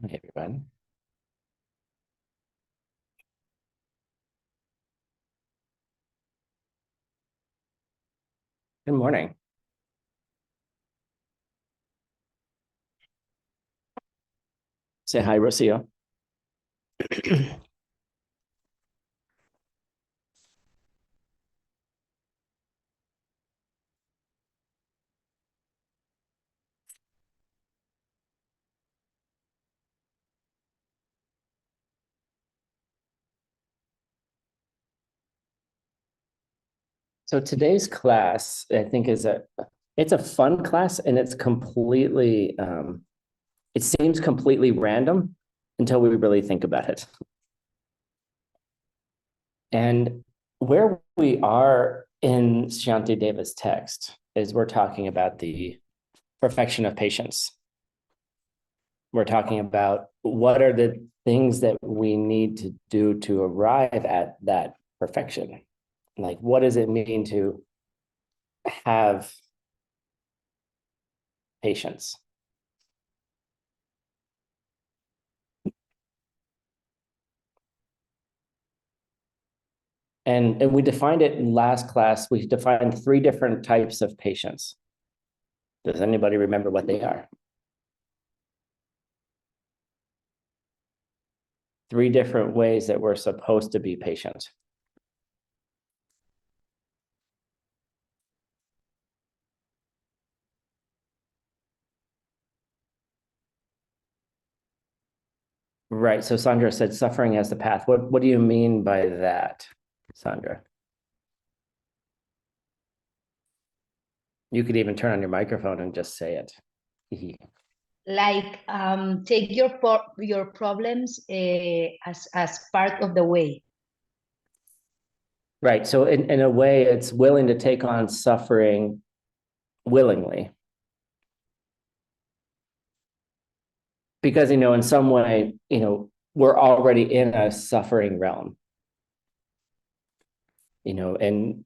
Hey, everybody. Good morning. Say hi, Rocio. So today's class, I think, it's a fun class, and it's completely it seems completely random until we really think about it. And where we are in Shanti Deva's text is we're talking about the perfection of patience. We're talking about what are the things that we need to do to arrive at that perfection. Like, what does it mean to have patience? And we defined it in last class. We defined 3 different types of patience. Does anybody remember what they are? 3 different ways that we're supposed to be patient. Right. So Sandra said suffering as the path. What do you mean by that, Sandra? You could even turn on your microphone and just say it. Like take your problems as part of the way. Right. So in a way, it's willing to take on suffering willingly. Because, in some way, we're already in a suffering realm. And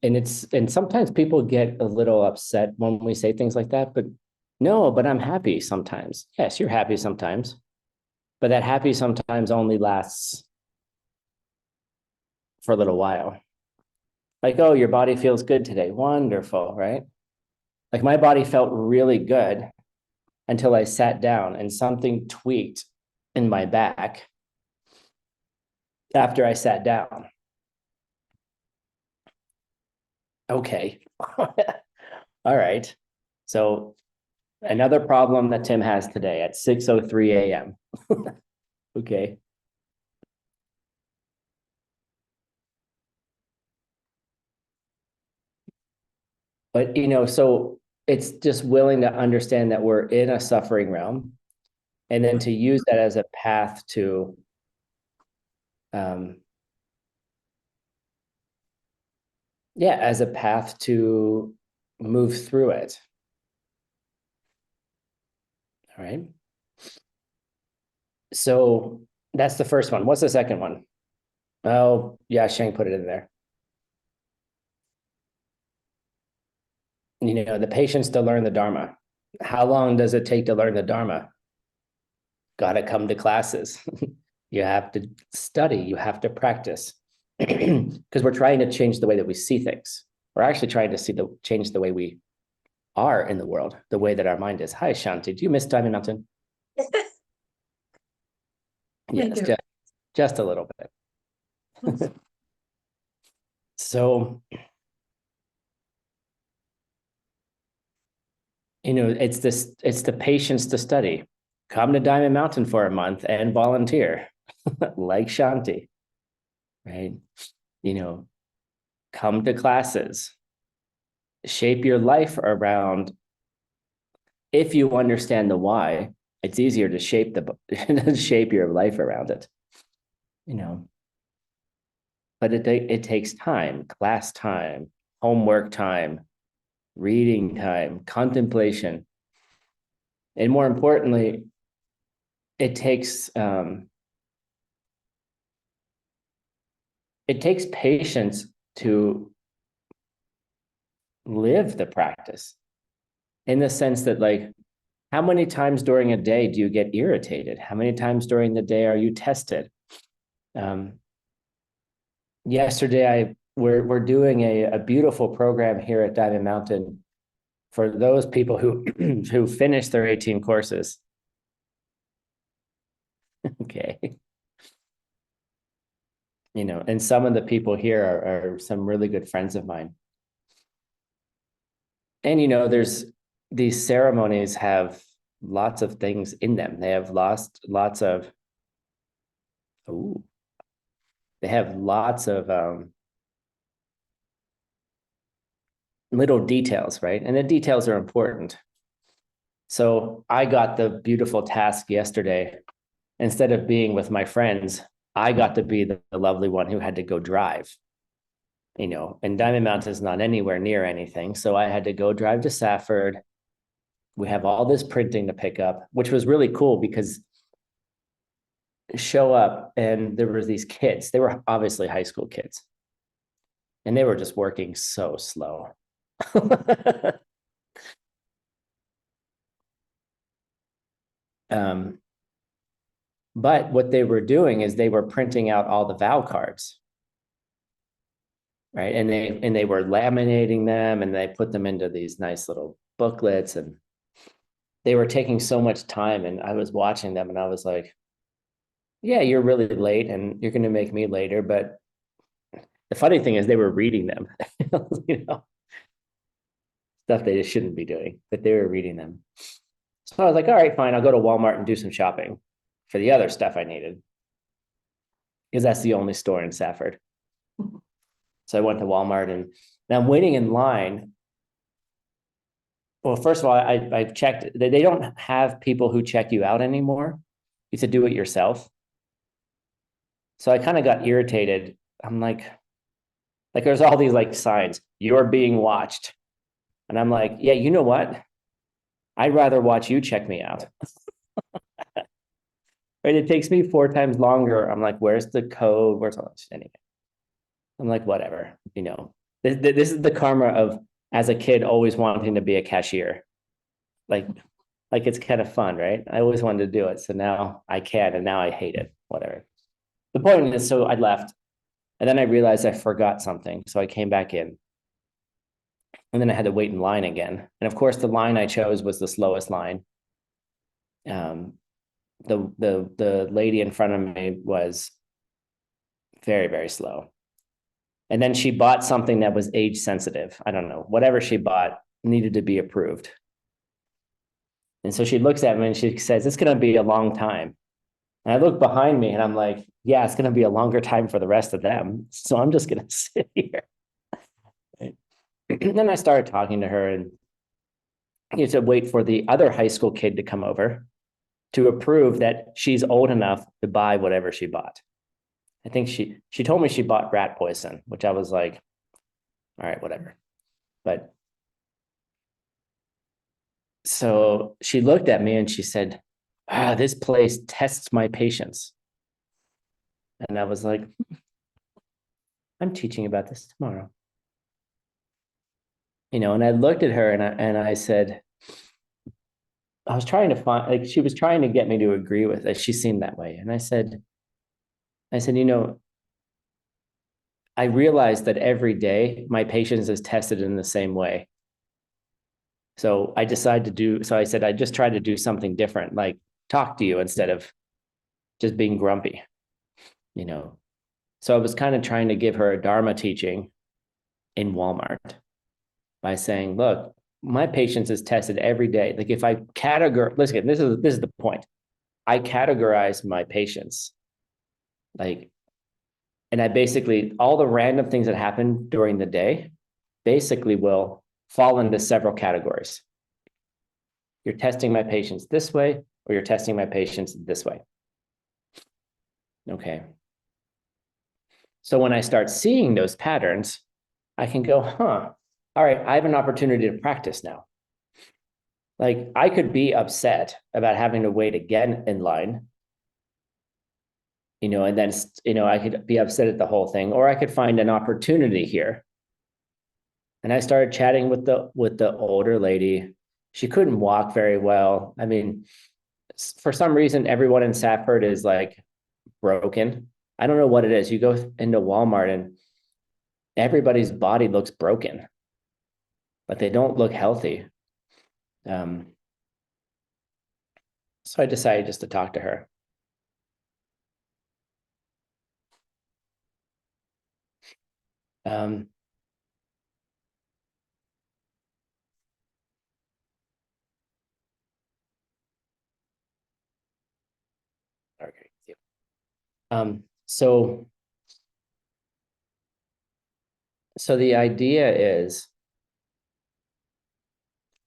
sometimes people get a little upset when we say things like that, but no, but I'm happy sometimes. Yes, you're happy sometimes, but that happy sometimes only lasts for a little while. Like, oh, your body feels good today. Wonderful, right? Like my body felt really good until I sat down and something tweaked in my back after I sat down. Okay. All right. So another problem that Tim has today at 6:03 a.m. Okay. But so it's just willing to understand that we're in a suffering realm, and then to use that as a path to as a path to move through it. All right. So that's the first one. What's the second one? Oh, yeah, Sheng put it in there. The patience to learn the Dharma. How long does it take to learn the Dharma? Got to come to classes. You have to study. You have to practice. Because we're trying to change the way that we see things. We're actually trying to change the way we are in the world, the way that our mind is. Hi, Shanti. Do you miss Diamond Mountain? Yes, just a little bit. So, it's the patience to study. Come to Diamond Mountain for a month and volunteer, like Shanti, right? Come to classes, shape your life around. If you understand the why, it's easier to shape your life around it. But it takes time, class time, homework time, reading time, contemplation, and more importantly, it takes patience to live the practice, in the sense that, like, How many times during a day do you get irritated? How many times during the day are you tested? Yesterday, we're doing a beautiful program here at Diamond Mountain for those people who who finish their 18 courses. Okay. You know, and some of the people here are some really good friends of mine. And, you know, these ceremonies have lots of things in them. They have lots of, they have lots of little details, right? And the details are important. So I got the beautiful task yesterday. Instead of being with my friends, I got to be the lovely one who had to go drive. You know, and Diamond Mountain is not anywhere near anything. So I had to go drive to Safford. We have all this printing to pick up, which was really cool because show up and there were these kids. They were obviously high school kids. And they were just working so slow. But what they were doing is they were printing out all the vow cards. Right. And they were laminating them and they put them into these nice little booklets, and they were taking so much time. And I was watching them and I was like, yeah, you're really late and you're going to make me later. But the funny thing is they were reading them, you know, stuff they just shouldn't be doing, but they were reading them. So I was like, all right, fine. I'll go to Walmart and do some shopping for the other stuff I needed, because that's the only store in Safford. So I went to Walmart and I'm waiting in line. Well, first of all, I've checked. They don't have people who check you out anymore. You have to do it yourself. So I kind of got irritated. I'm like there's all these like signs, you're being watched. And I'm like, yeah, you know what? I'd rather watch you check me out. Right? It takes me 4 times longer. I'm like, where's the code? Where's all this? Anyway, I'm like, whatever, you know, this is the karma of, as a kid, always wanting to be a cashier. Like it's kind of fun, right? I always wanted to do it. So now I can, and now I hate it, whatever. The point is, so I left and then I realized I forgot something. So I came back in and then I had to wait in line again. And of course the line I chose was the slowest line. The lady in front of me was very, very slow. And then she bought something that was age sensitive. I don't know, whatever she bought needed to be approved. And so she looks at me and she says, it's going to be a long time. And I look behind me and I'm like, yeah, it's going to be a longer time for the rest of them. So I'm just going to sit here. And then I started talking to her, and you have to wait for the other high school kid to come over to approve that she's old enough to buy whatever she bought. I think she told me she bought rat poison, which I was like, all right, whatever. But so she looked at me and she said, this place tests my patience. And I was like, I'm teaching about this tomorrow. You know, and I looked at her and I said, I was trying to find, like, she was trying to get me to agree with it. She seemed that way. And I said, you know, I realized that every day my patience is tested in the same way. So I decided I said, I just tried to do something different, like talk to you instead of just being grumpy, you know? So I was kind of trying to give her a Dharma teaching in Walmart by saying, look, my patience is tested every day. Like if I listen, this is the point. I categorize my patience. Like, and I basically, all the random things that happen during the day basically will fall into several categories. You're testing my patience this way, or you're testing my patience this way. Okay. So when I start seeing those patterns, I can go, all right, I have an opportunity to practice now. Like I could be upset about having to wait again in line, you know, and then, you know, I could be upset at the whole thing, or I could find an opportunity here. And I started chatting with the older lady, She couldn't walk very well. I mean, for some reason, everyone in Safford is like broken. I don't know what it is. You go into Walmart and everybody's body looks broken, but they don't look healthy. So I decided just to talk to her. Um, okay. So the idea is,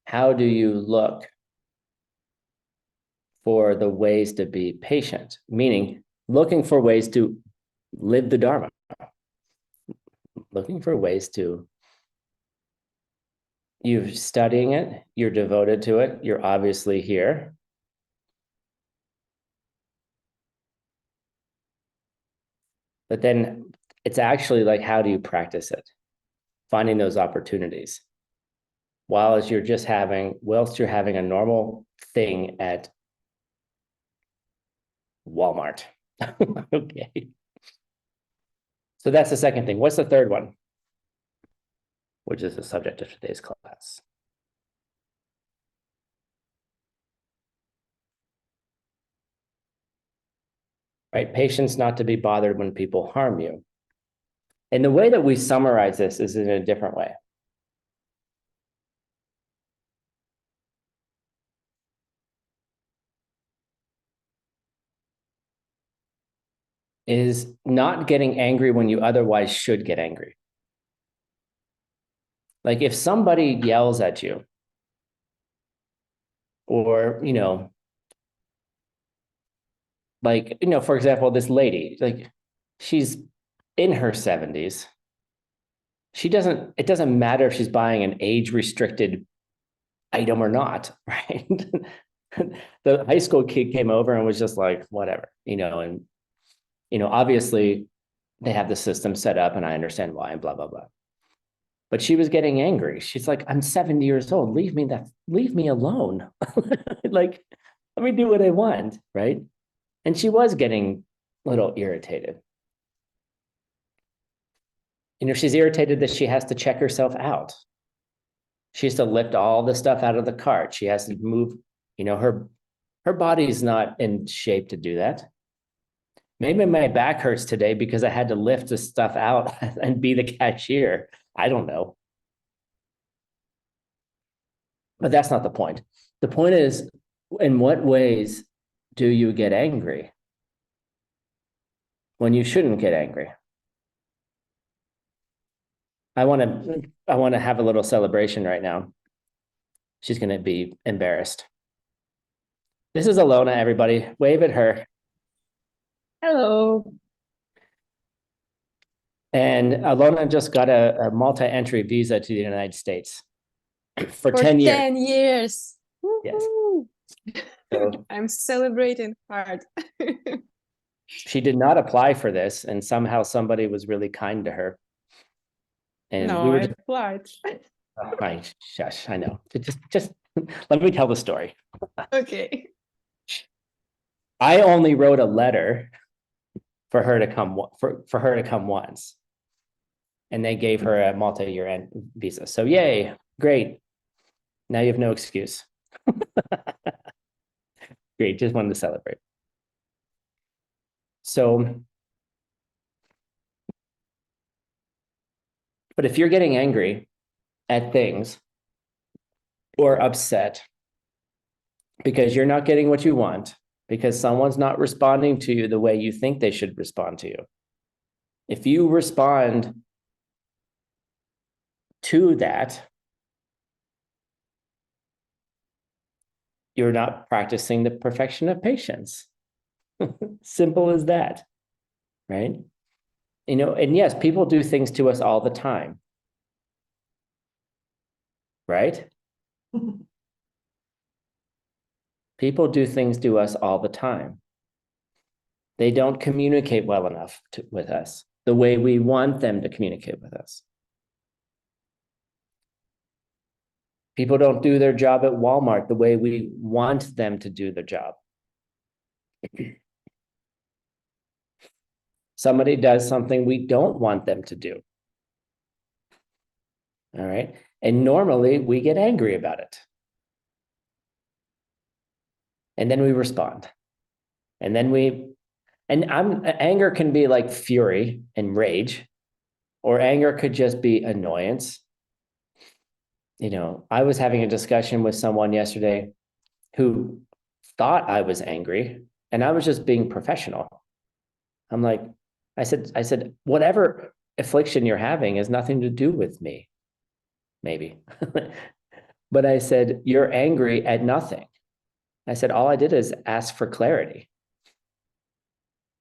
how do you look for the ways to be patient? Meaning looking for ways to live the Dharma, looking for ways to, you're studying it, you're devoted to it, you're obviously here. But then it's actually like, how do you practice it? Finding those opportunities. Whilst you're having a normal thing at Walmart. Okay. So that's the second thing. What's the third one? Which is the subject of today's class. Right? Patience not to be bothered when people harm you. And the way that we summarize this is in a different way. Is not getting angry when you otherwise should get angry. Like if somebody yells at you, or, like, for example, this lady, like she's in her 70s. It doesn't matter if she's buying an age restricted item or not, right? The high school kid came over and was just like, whatever, and, obviously they have the system set up and I understand why and blah, blah, blah. But she was getting angry. She's like, I'm 70 years old. Leave me alone. Like, let me do what I want, right? And she was getting a little irritated. She's irritated that she has to check herself out. She has to lift all the stuff out of the cart. She has to move, her body's not in shape to do that. Maybe my back hurts today because I had to lift the stuff out and be the cashier. I don't know. But that's not the point. The point is, in what ways do you get angry when you shouldn't get angry? I want to have a little celebration right now. She's going to be embarrassed. This is Alona, everybody. Wave at her. Hello. And Alona just got a multi-entry visa to the United States for 10 years. 10 years. Yes. So, I'm celebrating hard. She did not apply for this, and somehow somebody was really kind to her. And no, we were I applied. Right, shush, I know. Just let me tell the story. Okay. I only wrote a letter for her to come for her to come once, and they gave her a multi-year visa. So yay, great. Now you have no excuse. Great, just wanted to celebrate. So, but if you're getting angry at things or upset because you're not getting what you want, because someone's not responding to you the way you think they should respond to you, if you respond to that, you're not practicing the perfection of patience. Simple as that, right? And yes, people do things to us all the time, right? People do things to us all the time. They don't communicate well enough with us the way we want them to communicate with us. People don't do their job at Walmart the way we want them to do their job. Somebody does something we don't want them to do. All right. And normally we get angry about it. And then we respond. And then anger can be like fury and rage, or anger could just be annoyance. You know, I was having a discussion with someone yesterday who thought I was angry, and I was just being professional. I'm like, I said, whatever affliction you're having has nothing to do with me, maybe. But I said, you're angry at nothing. I said, all I did is ask for clarity.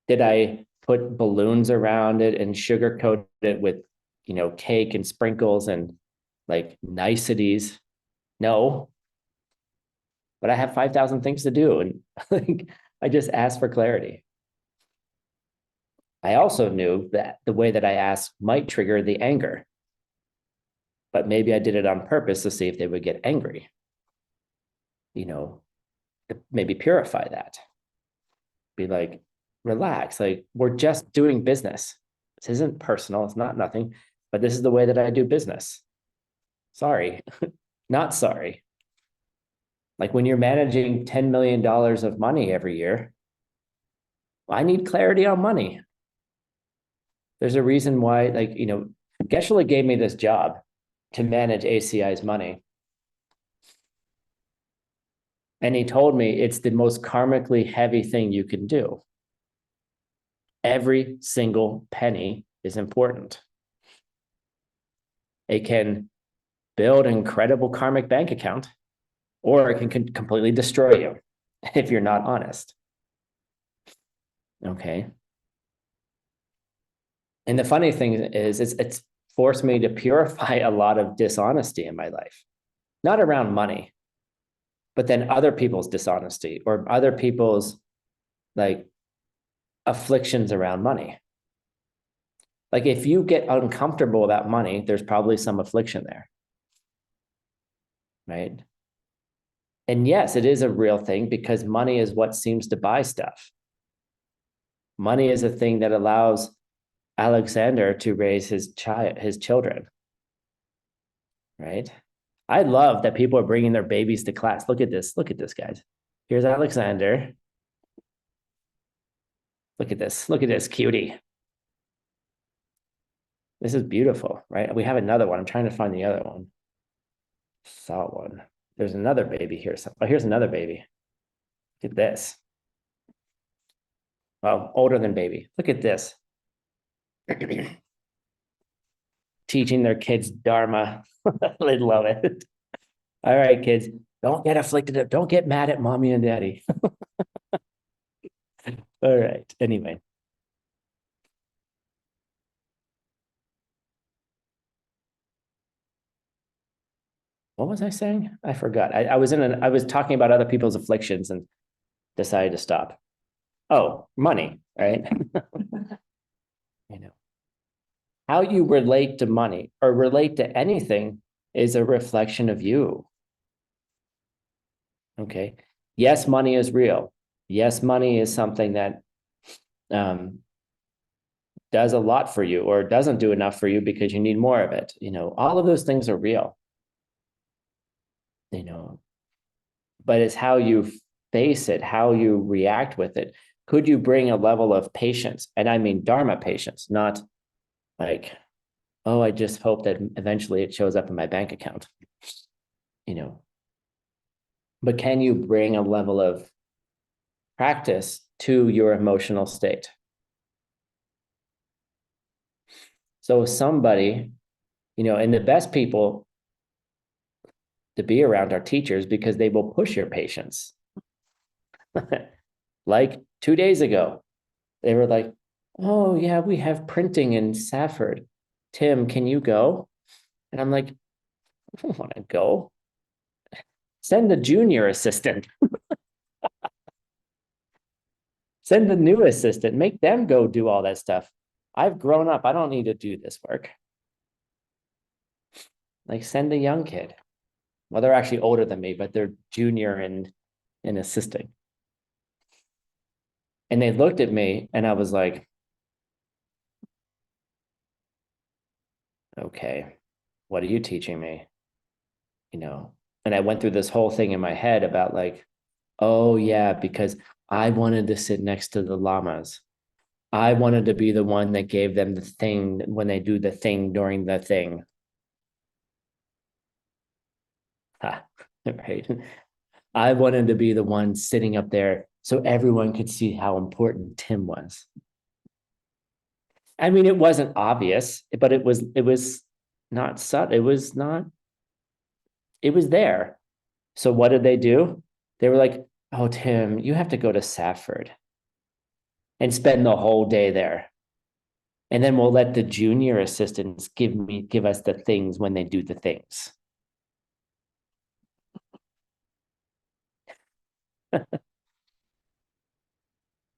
Did I put balloons around it and sugarcoat it with, you know, cake and sprinkles and like niceties? No. But I have 5,000 things to do. And like, I just asked for clarity. I also knew that the way that I asked might trigger the anger. But maybe I did it on purpose to see if they would get angry. You know, maybe purify that. Be like, relax, like we're just doing business. This isn't personal, it's not nothing, but this is the way that I do business. Sorry, not sorry. Like when you're managing $10 million of money every year, I need clarity on money. There's a reason why, like, you know, Geshe gave me this job to manage ACI's money. And he told me it's the most karmically heavy thing you can do. Every single penny is important. It can build an incredible karmic bank account, or it can completely destroy you if you're not honest. Okay. And the funny thing is, it's forced me to purify a lot of dishonesty in my life, not around money, but then other people's dishonesty or other people's like afflictions around money. Like if you get uncomfortable about money, there's probably some affliction there, right? And yes, it is a real thing because money is what seems to buy stuff. Money is a thing that allows Alexander to raise his children, right? I love that people are bringing their babies to class. Look at this, guys. Here's Alexander. Look at this cutie. This is beautiful, right? We have another one. I'm trying to find the other one. Saw one. There's another baby here. Oh, here's another baby. Look at this. Well, older than baby. Look at this. Teaching their kids Dharma. They love it. All right, kids, don't get afflicted. Don't get mad at mommy and daddy. All right. Anyway. What was I saying? I forgot. I was talking about other people's afflictions and decided to stop. Oh, money, right? You know, how you relate to money or relate to anything is a reflection of you. Okay. Yes, money is real. Yes, money is something that does a lot for you or doesn't do enough for you because you need more of it. You know, all of those things are real. You know, but it's how you face it, how you react with it. Could you bring a level of patience? And I mean Dharma patience, not like, oh, I just hope that eventually it shows up in my bank account, you know. But can you bring a level of practice to your emotional state? So somebody, you know, and the best people to be around are teachers because they will push your patience. Like 2 days ago, they were like, oh yeah, we have printing in Safford. Tim, can you go? And I'm like, I don't want to go. Send the junior assistant. Send the new assistant. Make them go do all that stuff. I've grown up. I don't need to do this work. Like send a young kid. Well, they're actually older than me, but they're junior in assisting. And they looked at me and I was like, okay, what are you teaching me? And I went through this whole thing in my head about like, oh yeah, because I wanted to sit next to the lamas. I wanted to be the one that gave them the thing when they do the thing during the thing. Right. I wanted to be the one sitting up there so everyone could see how important Tim was. I mean, it wasn't obvious, but it was not subtle. It was there. So what did they do? They were like, oh, Tim, you have to go to Safford and spend the whole day there. And then we'll let the junior assistants give us the things when they do the things.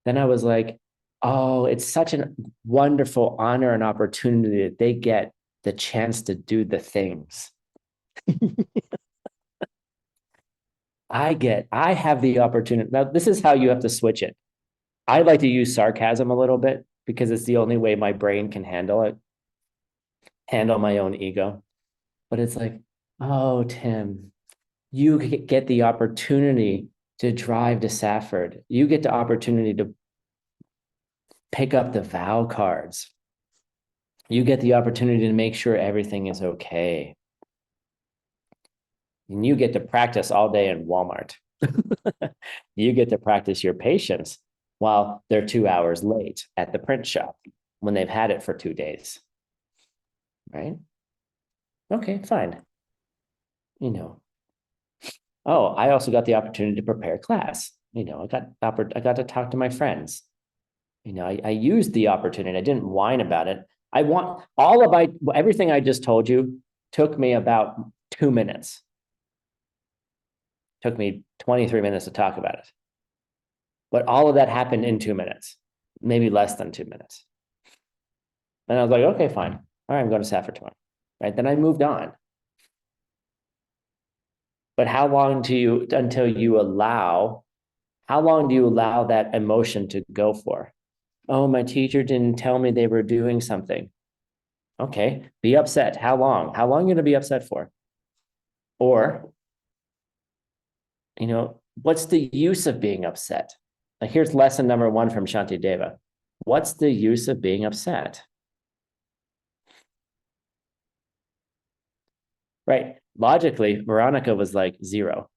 Then I was like, oh, it's such a wonderful honor and opportunity that they get the chance to do the things. I have the opportunity. Now, this is how you have to switch it. I like to use sarcasm a little bit because it's the only way my brain can handle my own ego. But it's like, oh, Tim, you get the opportunity to drive to Safford. You get the opportunity to pick up the vow cards. You get the opportunity to make sure everything is okay. And you get to practice all day in Walmart. You get to practice your patience while they're 2 hours late at the print shop when they've had it for 2 days. Right? Okay, fine. Oh, I also got the opportunity to prepare class. I got to talk to my friends. I used the opportunity. I didn't whine about it. Everything I just told you took me about 2 minutes. Took me 23 minutes to talk about it. But all of that happened in 2 minutes, maybe less than 2 minutes. And I was like, okay, fine. All right, I'm going to Safford tomorrow. Right. Then I moved on. But how long do you allow that emotion to go for? Oh, my teacher didn't tell me they were doing something. Okay, be upset. How long? How long are you going to be upset for? Or, what's the use of being upset? Like, here's lesson number 1 from Shantideva. What's the use of being upset? Right. Logically, Veronica was like 0.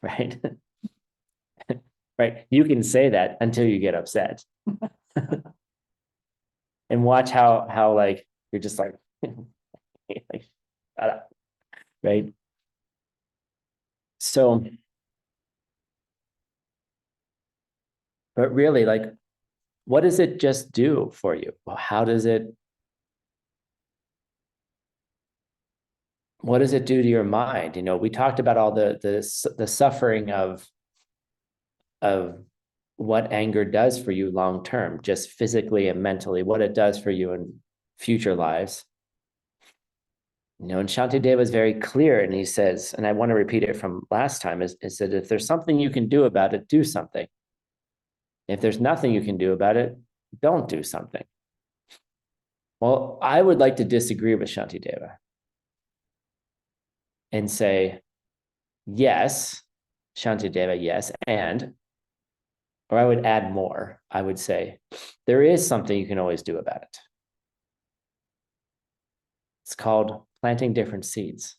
Right. Right. You can say that until you get upset. And watch how like you're just like, like shut up. Right. So, but really, like, what does it just do for you? Well, what does it do to your mind? We talked about all the suffering of what anger does for you long term, just physically and mentally, what it does for you in future lives. And Shantideva is very clear, and he says, and I want to repeat it from last time, is that if there's something you can do about it, do something. If there's nothing you can do about it, don't do something. Well, I would like to disagree with Shantideva and say, yes, Shantideva, yes, or I would add more. I would say, there is something you can always do about it. It's called planting different seeds.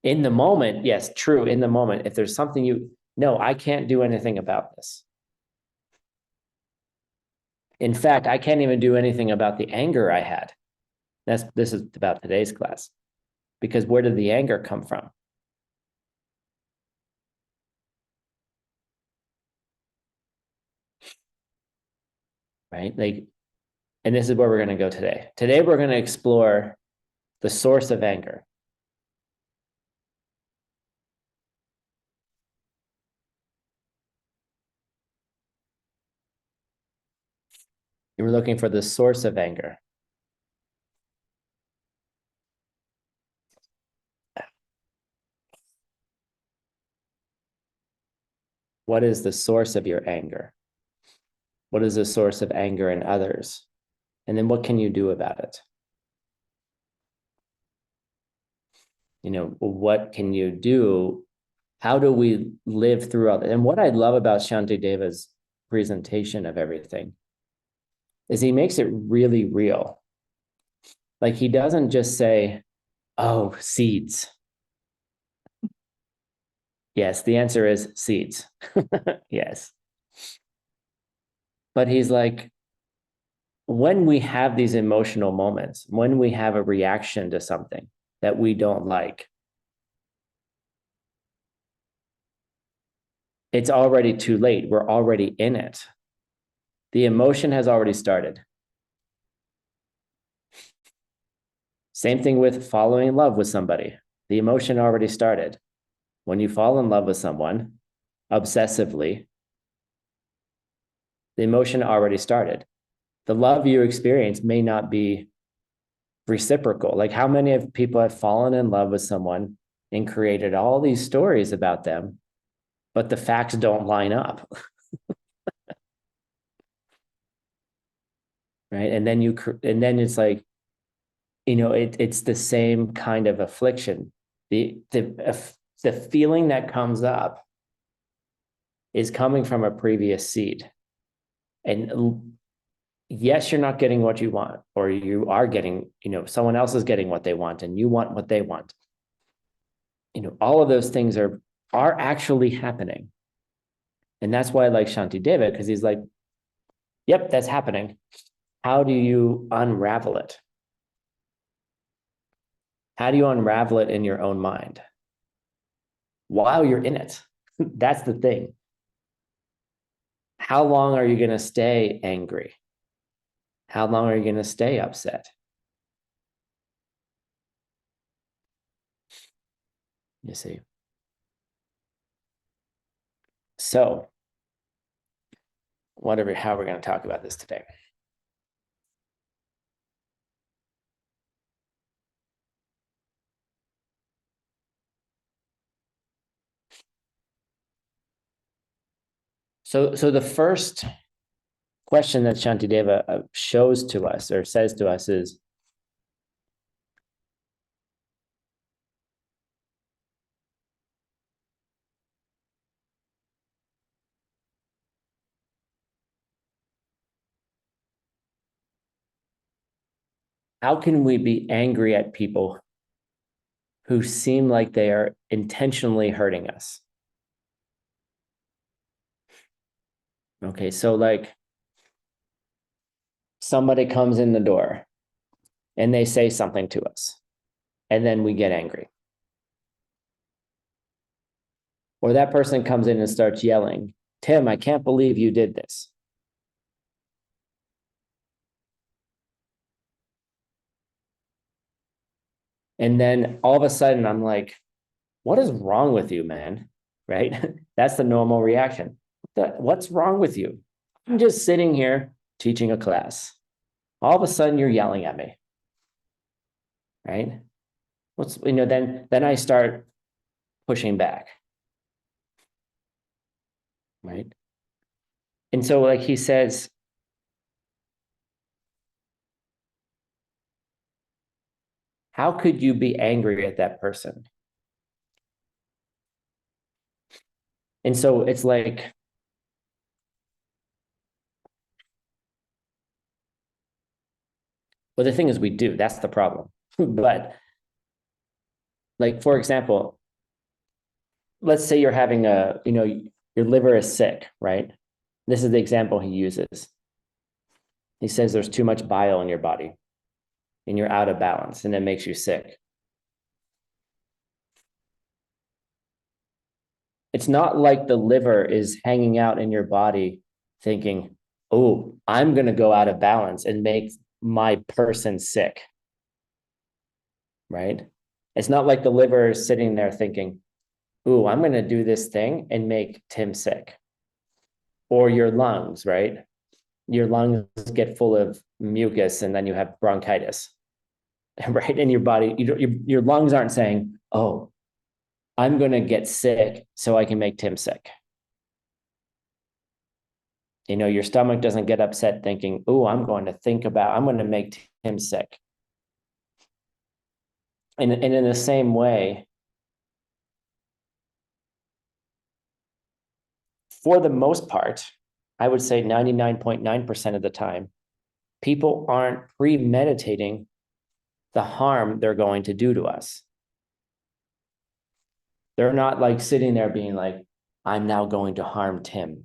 In the moment, yes, true, in the moment, if there's something no, I can't do anything about this. In fact, I can't even do anything about the anger I had. This is about today's class. Because where did the anger come from? Right? And this is where we're going to go today. Today, we're going to explore the source of anger. You were looking for the source of anger. What is the source of your anger? What is the source of anger in others? And then what can you do about it? You know, what can you do? How do we live through all that? And what I love about Shantideva's presentation of everything is he makes it really real. Like he doesn't just say, oh, seeds. Yes, the answer is seeds. Yes. But he's like, when we have these emotional moments, when we have a reaction to something that we don't like, it's already too late. We're already in it. The emotion has already started. Same thing with falling in love with somebody. The emotion already started. When you fall in love with someone obsessively, the emotion already started. The love you experience may not be reciprocal. Like how many of people have fallen in love with someone and created all these stories about them, but the facts don't line up. Right. And then it's like, you know, it's the same kind of affliction. The feeling that comes up is coming from a previous seed. And yes, you're not getting what you want, or you are getting, you know, someone else is getting what they want and you want what they want. You know, all of those things are actually happening. And that's why I like Shantideva, because he's like, yep, that's happening. How do you unravel it? How do you unravel it in your own mind while you're in it? That's the thing. How long are you going to stay angry? How long are you going to stay upset? You see. So, how we're going to talk about this today. So the first question that Shantideva shows to us or says to us is, how can we be angry at people who seem like they are intentionally hurting us? Okay, so like somebody comes in the door and they say something to us, and then we get angry. Or that person comes in and starts yelling, Tim, I can't believe you did this. And then all of a sudden I'm like, what is wrong with you, man? Right? That's the normal reaction. What's wrong with you? I'm just sitting here teaching a class. All of a sudden you're yelling at me. Right? Then I start pushing back. Right? And so like he says, how could you be angry at that person? And so it's like, well, the thing is we do, that's the problem. But like, for example, let's say you're having your liver is sick, right? This is the example he uses. He says there's too much bile in your body and you're out of balance and it makes you sick. It's not like the liver is hanging out in your body thinking, oh, I'm going to go out of balance and make my person sick, right? It's not like the liver is sitting there thinking, oh, I'm going to do this thing and make Tim sick. Or your lungs, right? Your lungs get full of mucus and then you have bronchitis, right? In your body, your lungs aren't saying, oh, I'm going to get sick so I can make Tim sick. Your stomach doesn't get upset thinking, oh, I'm going to make Tim sick. And in the same way, for the most part, I would say 99.9% of the time, people aren't premeditating the harm they're going to do to us. They're not like sitting there being like, I'm now going to harm Tim.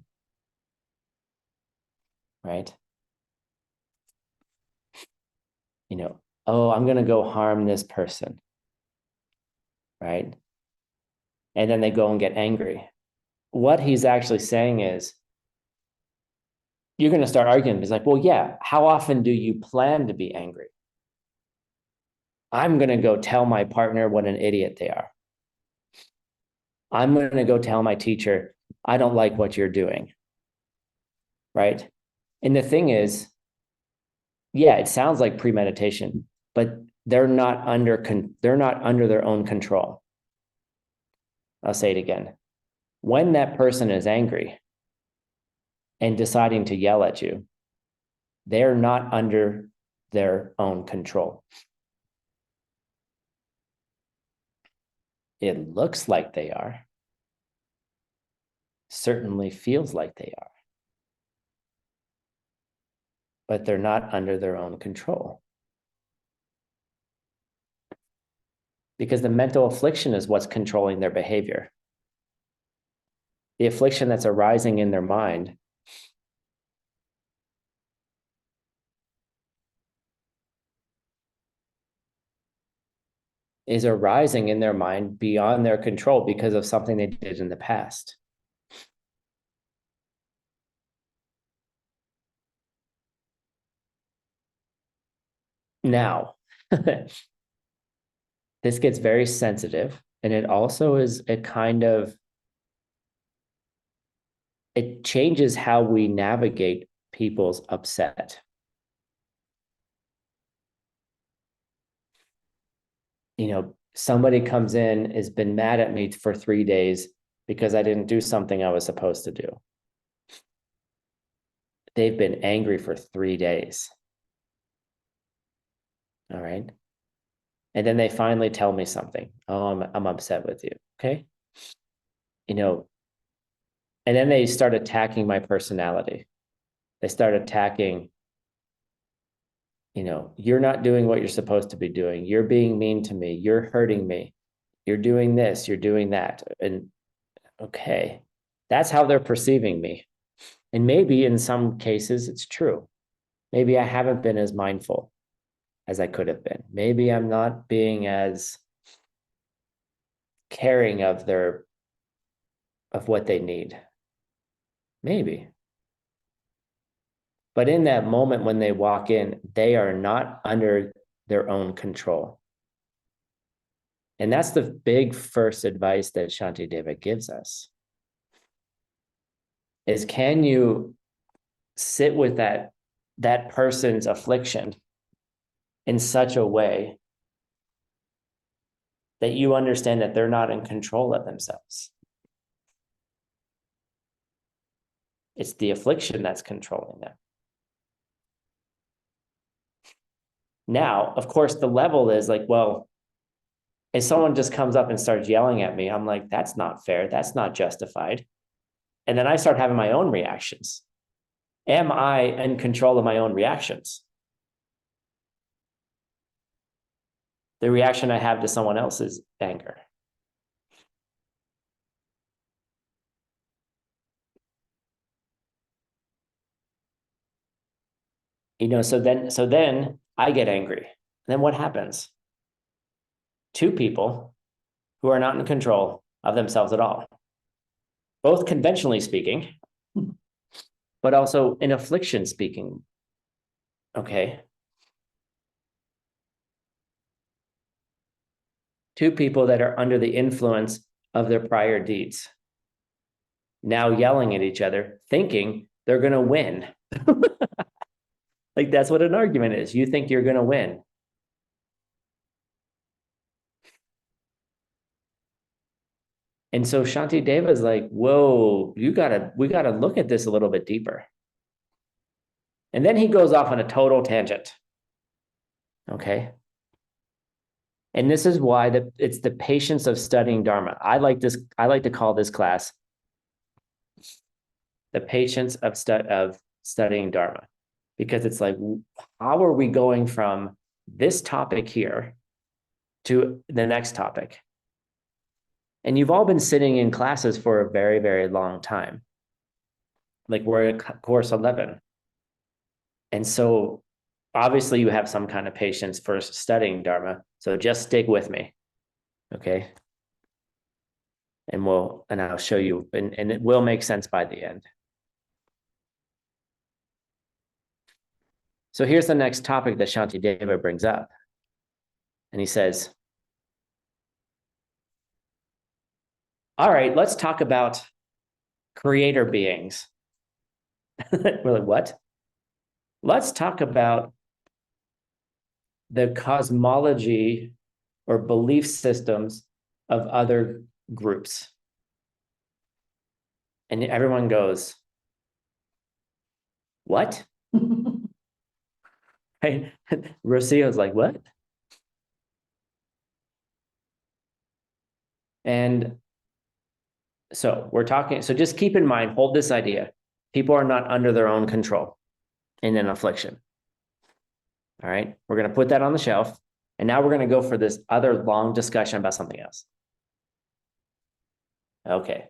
Right? Oh, I'm going to go harm this person. Right? And then they go and get angry. What he's actually saying is, you're going to start arguing. He's like, well, yeah, how often do you plan to be angry? I'm going to go tell my partner what an idiot they are. I'm going to go tell my teacher, I don't like what you're doing. Right? And the thing is, yeah, it sounds like premeditation, but they're not under their own control. I'll say it again. When that person is angry and deciding to yell at you, they're not under their own control. It looks like they are. Certainly feels like they are. But they're not under their own control. Because the mental affliction is what's controlling their behavior. The affliction that's arising in their mind is arising in their mind beyond their control because of something they did in the past. Now, this gets very sensitive, and it also is it changes how we navigate people's upset. Somebody comes in, has been mad at me for 3 days because I didn't do something I was supposed to do. They've been angry for 3 days. All right. And then they finally tell me something. Oh, I'm upset with you. Okay. And then they start attacking my personality. They start attacking, you're not doing what you're supposed to be doing. You're being mean to me. You're hurting me. You're doing this, you're doing that. And okay, that's how they're perceiving me. And maybe in some cases it's true. Maybe I haven't been as mindful as I could have been. Maybe I'm not being as caring of what they need. Maybe. But in that moment when they walk in, they are not under their own control. And that's the big first advice that Shantideva gives us. Is can you sit with that person's affliction in such a way that you understand that they're not in control of themselves? It's the affliction that's controlling them. Now, of course, the level is like, well, if someone just comes up and starts yelling at me, I'm like, that's not fair. That's not justified. And then I start having my own reactions. Am I in control of my own reactions? The reaction I have to someone else is anger. So then I get angry. Then what happens? Two people who are not in control of themselves at all, both conventionally speaking, but also in affliction speaking. Okay. Two people that are under the influence of their prior deeds, now yelling at each other, thinking they're going to win. Like that's what an argument is. You think you're going to win. And so Shantideva is like, whoa, we got to look at this a little bit deeper. And then he goes off on a total tangent. Okay. And this is why it's the patience of studying Dharma. I like to call this class the patience of studying Dharma, because it's like, how are we going from this topic here to the next topic? And you've all been sitting in classes for a very, very long time. Like we're at course 11. And so obviously you have some kind of patience for studying Dharma. So just stick with me. Okay. And I'll show you, and it will make sense by the end. So here's the next topic that Shantideva brings up. And he says, all right, let's talk about creator beings. We're like, what? Let's talk about the cosmology or belief systems of other groups. And everyone goes, what? Right? Rocio's like, what? And so just keep in mind, hold this idea. People are not under their own control in an affliction. All right, we're going to put that on the shelf. And now we're going to go for this other long discussion about something else. Okay,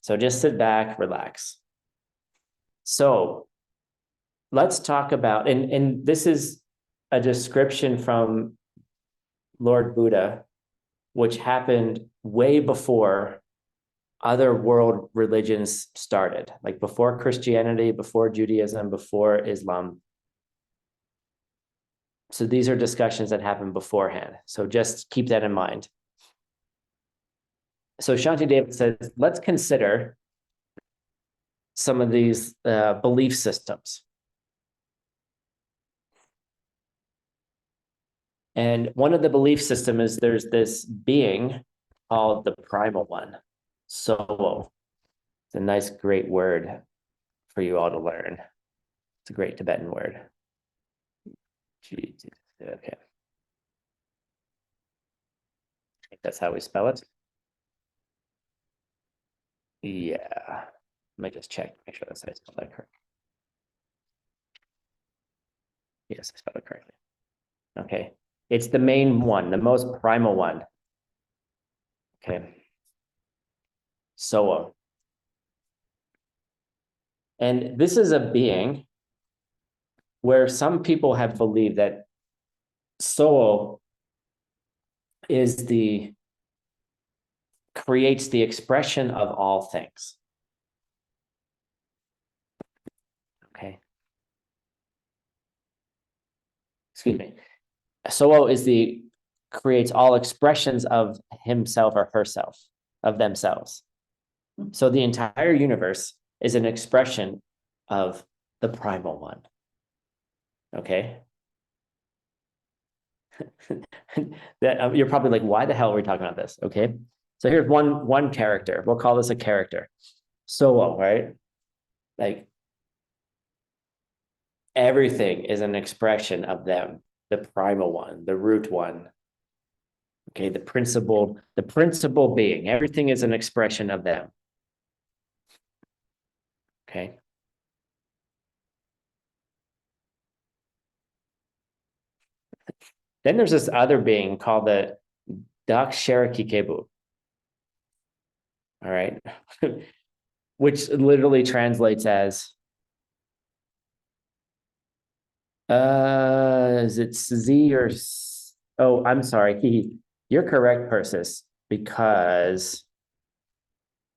so just sit back, relax. So let's talk about, and this is a description from Lord Buddha, which happened way before other world religions started, like before Christianity, before Judaism, before Islam. So these are discussions that happened beforehand. So just keep that in mind. So Shantideva says, let's consider some of these belief systems. And one of the belief systems is there's this being called the primal one. So it's a nice, great word for you all to learn. It's a great Tibetan word. Okay. I think that's how we spell it. Yeah. Let me just check, make sure that's how I spell that correct. Yes, I spelled it correctly. Okay. It's the main one, the most primal one. Okay. So, and this is a being where some people have believed that soul creates the expression of all things. Okay. Excuse me. Soul creates all expressions of himself or herself, of themselves. So the entire universe is an expression of the primal one. Okay. That you're probably like, why the hell are we talking about this? Okay. So here's one character. We'll call this a character. Soul, right? Like everything is an expression of them, the primal one, the root one. Okay, the principal being. Everything is an expression of them. Okay. Then there's this other being called the Daksharakikebu. All right. Which literally translates as is it Z or oh, I'm sorry. You're correct, Persis, because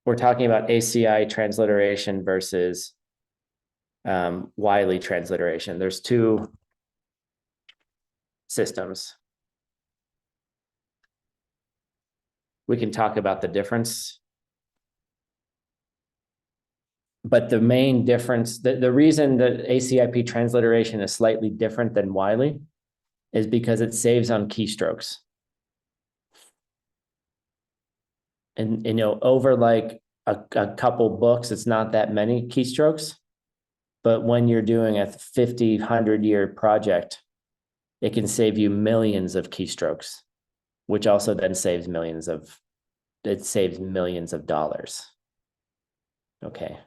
we're talking about ACI transliteration versus Wiley transliteration. There's two systems. We can talk about the difference. But the main difference, the reason that ACIP transliteration is slightly different than Wiley is because it saves on keystrokes. And over like a couple books, it's not that many keystrokes. But when you're doing a 50, 100-year project, it can save you millions of keystrokes, which also then saves millions of dollars. Okay.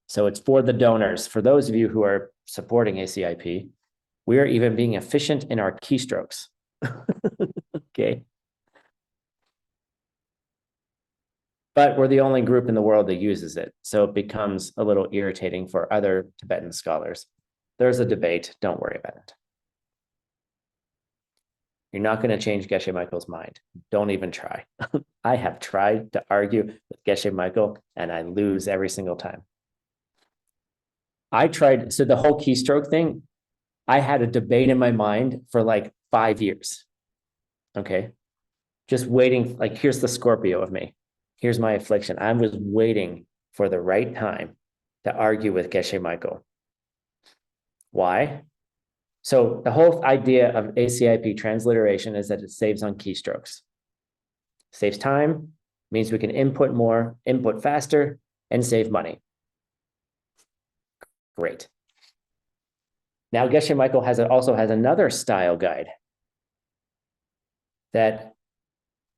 So it's for the donors. For those of you who are supporting ACIP, we are even being efficient in our keystrokes. Okay. But we're the only group in the world that uses it. So it becomes a little irritating for other Tibetan scholars. There's a debate. Don't worry about it. You're not going to change Geshe Michael's mind. Don't even try. I have tried to argue with Geshe Michael and I lose every single time. I tried, so the whole keystroke thing, I had a debate in my mind for like 5 years. Okay. Just waiting, like, here's the Scorpio of me. Here's my affliction. I was waiting for the right time to argue with Geshe Michael. Why? So the whole idea of ACIP transliteration is that it saves on keystrokes. Saves time, means we can input more, input faster, and save money. Great. Now Geshe Michael also has another style guide that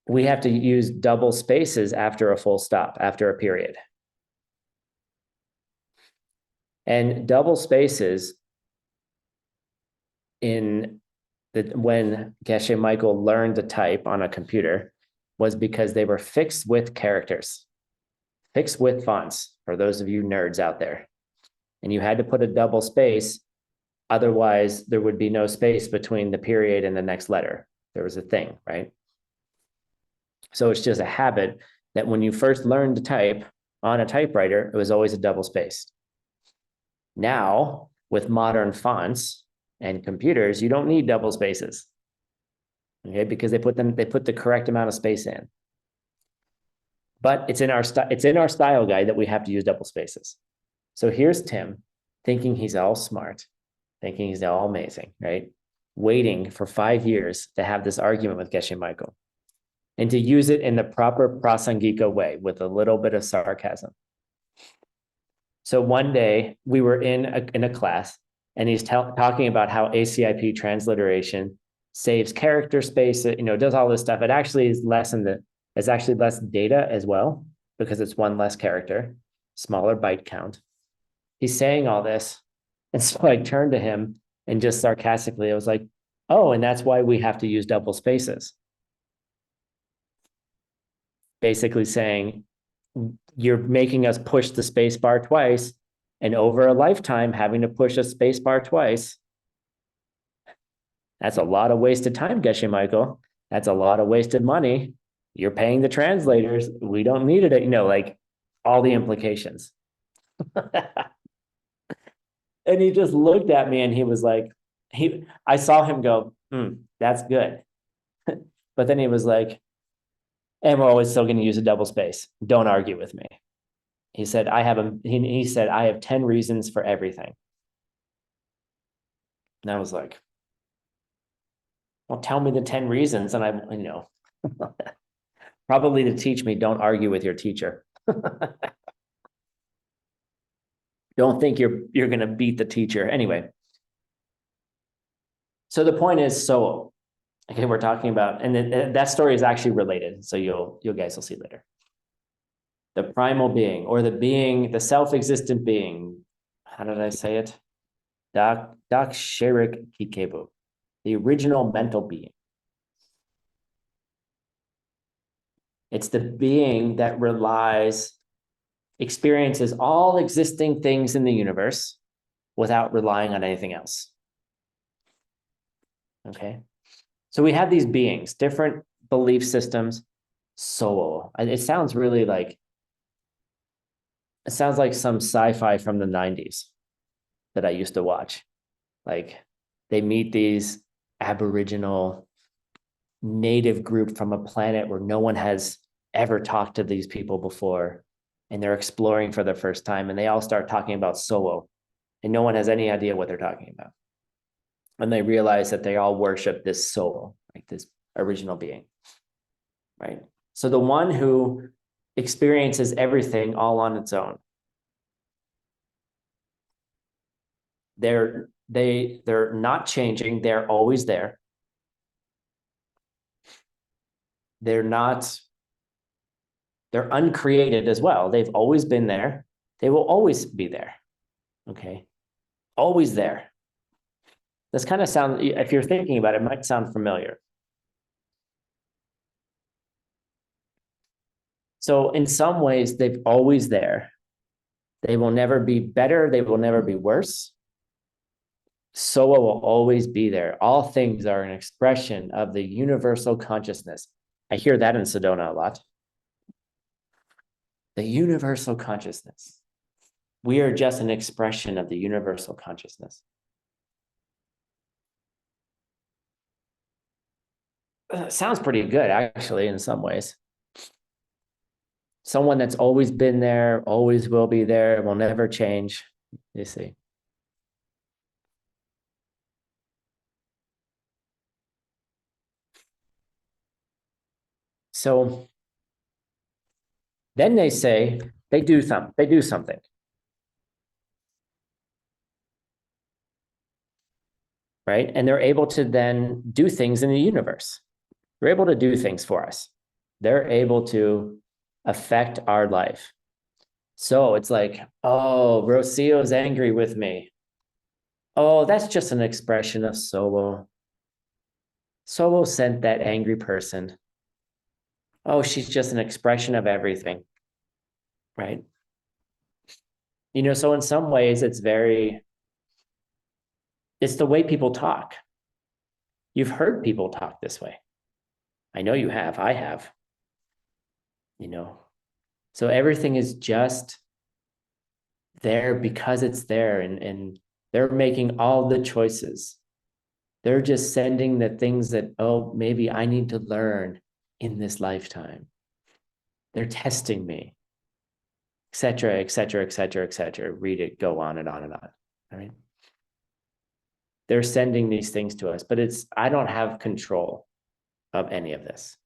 we have to use double spaces after a full stop, after a period. And double spaces when Geshe Michael learned to type on a computer was because they were fixed with characters, fixed with fonts, for those of you nerds out there. And you had to put a double space, otherwise there would be no space between the period and the next letter. There was a thing, right? So it's just a habit that when you first learned to type on a typewriter, it was always a double space. Now, with modern fonts and computers, you don't need double spaces. Okay, because they put the correct amount of space in. But it's in our style guide that we have to use double spaces. So here's Tim thinking he's all smart, thinking he's all amazing, right? Waiting for 5 years to have this argument with Geshe Michael and to use it in the proper prasangika way with a little bit of sarcasm. So one day we were in a class and he's talking about how ACIP transliteration saves character space, does all this stuff. It actually is it's actually less data as well because it's one less character, smaller byte count. He's saying all this. And so I turned to him and just sarcastically, I was like, oh, and that's why we have to use double spaces. Basically saying, you're making us push the space bar twice, and over a lifetime, having to push a space bar twice, that's a lot of wasted time, Geshe Michael. That's a lot of wasted money. You're paying the translators. We don't need it, like all the implications. And he just looked at me and he was like, I saw him go, that's good. But then he was like, and we're always still going to use a double space. Don't argue with me. He said, he said, I have 10 reasons for everything. And I was like, well, tell me the 10 reasons. And probably to teach me, don't argue with your teacher. Don't think you're going to beat the teacher. Anyway. So the point is, okay, we're talking about, and that story is actually related. So you guys will see later. The primal being, or the self-existent being. How did I say it? Dak Sherik Kikebu, the original mental being. It's the being that experiences all existing things in the universe without relying on anything else. Okay. So we have these beings, different belief systems, soul. It sounds like some sci-fi from the 90s that I used to watch. Like they meet these Aboriginal native group from a planet where no one has ever talked to these people before. And they're exploring for the first time. And they all start talking about soul. And no one has any idea what they're talking about. And they realize that they all worship this soul, like this original being, right? So the one who experiences everything all on its own. They're not changing. They're always there. They're uncreated as well. They've always been there. They will always be there. Okay. Always there. This kind of sound, if you're thinking about it, it might sound familiar. So in some ways, they've always there. They will never be better. They will never be worse. Soa will always be there. All things are an expression of the universal consciousness. I hear that in Sedona a lot. The universal consciousness. We are just an expression of the universal consciousness. Sounds pretty good, actually, in some ways. Someone that's always been there, always will be there, will never change, you see. So then they say they do something. Right? And they're able to then do things in the universe. They're able to do things for us. They're able to affect our life. So it's like, oh, Rocio's angry with me. Oh, that's just an expression of Sowo. Sowo sent that angry person. Oh, she's just an expression of everything. Right? You know, so in some ways, it's the way people talk. You've heard people talk this way. I know you have. I have. You know, so everything is just there because it's there, and they're making all the choices. They're just sending the things that, oh, maybe I need to learn in this lifetime. They're testing me, etc., etc., etc., etc. Read it, go on and on and on. All right. They're sending these things to us, but I don't have control of any of this.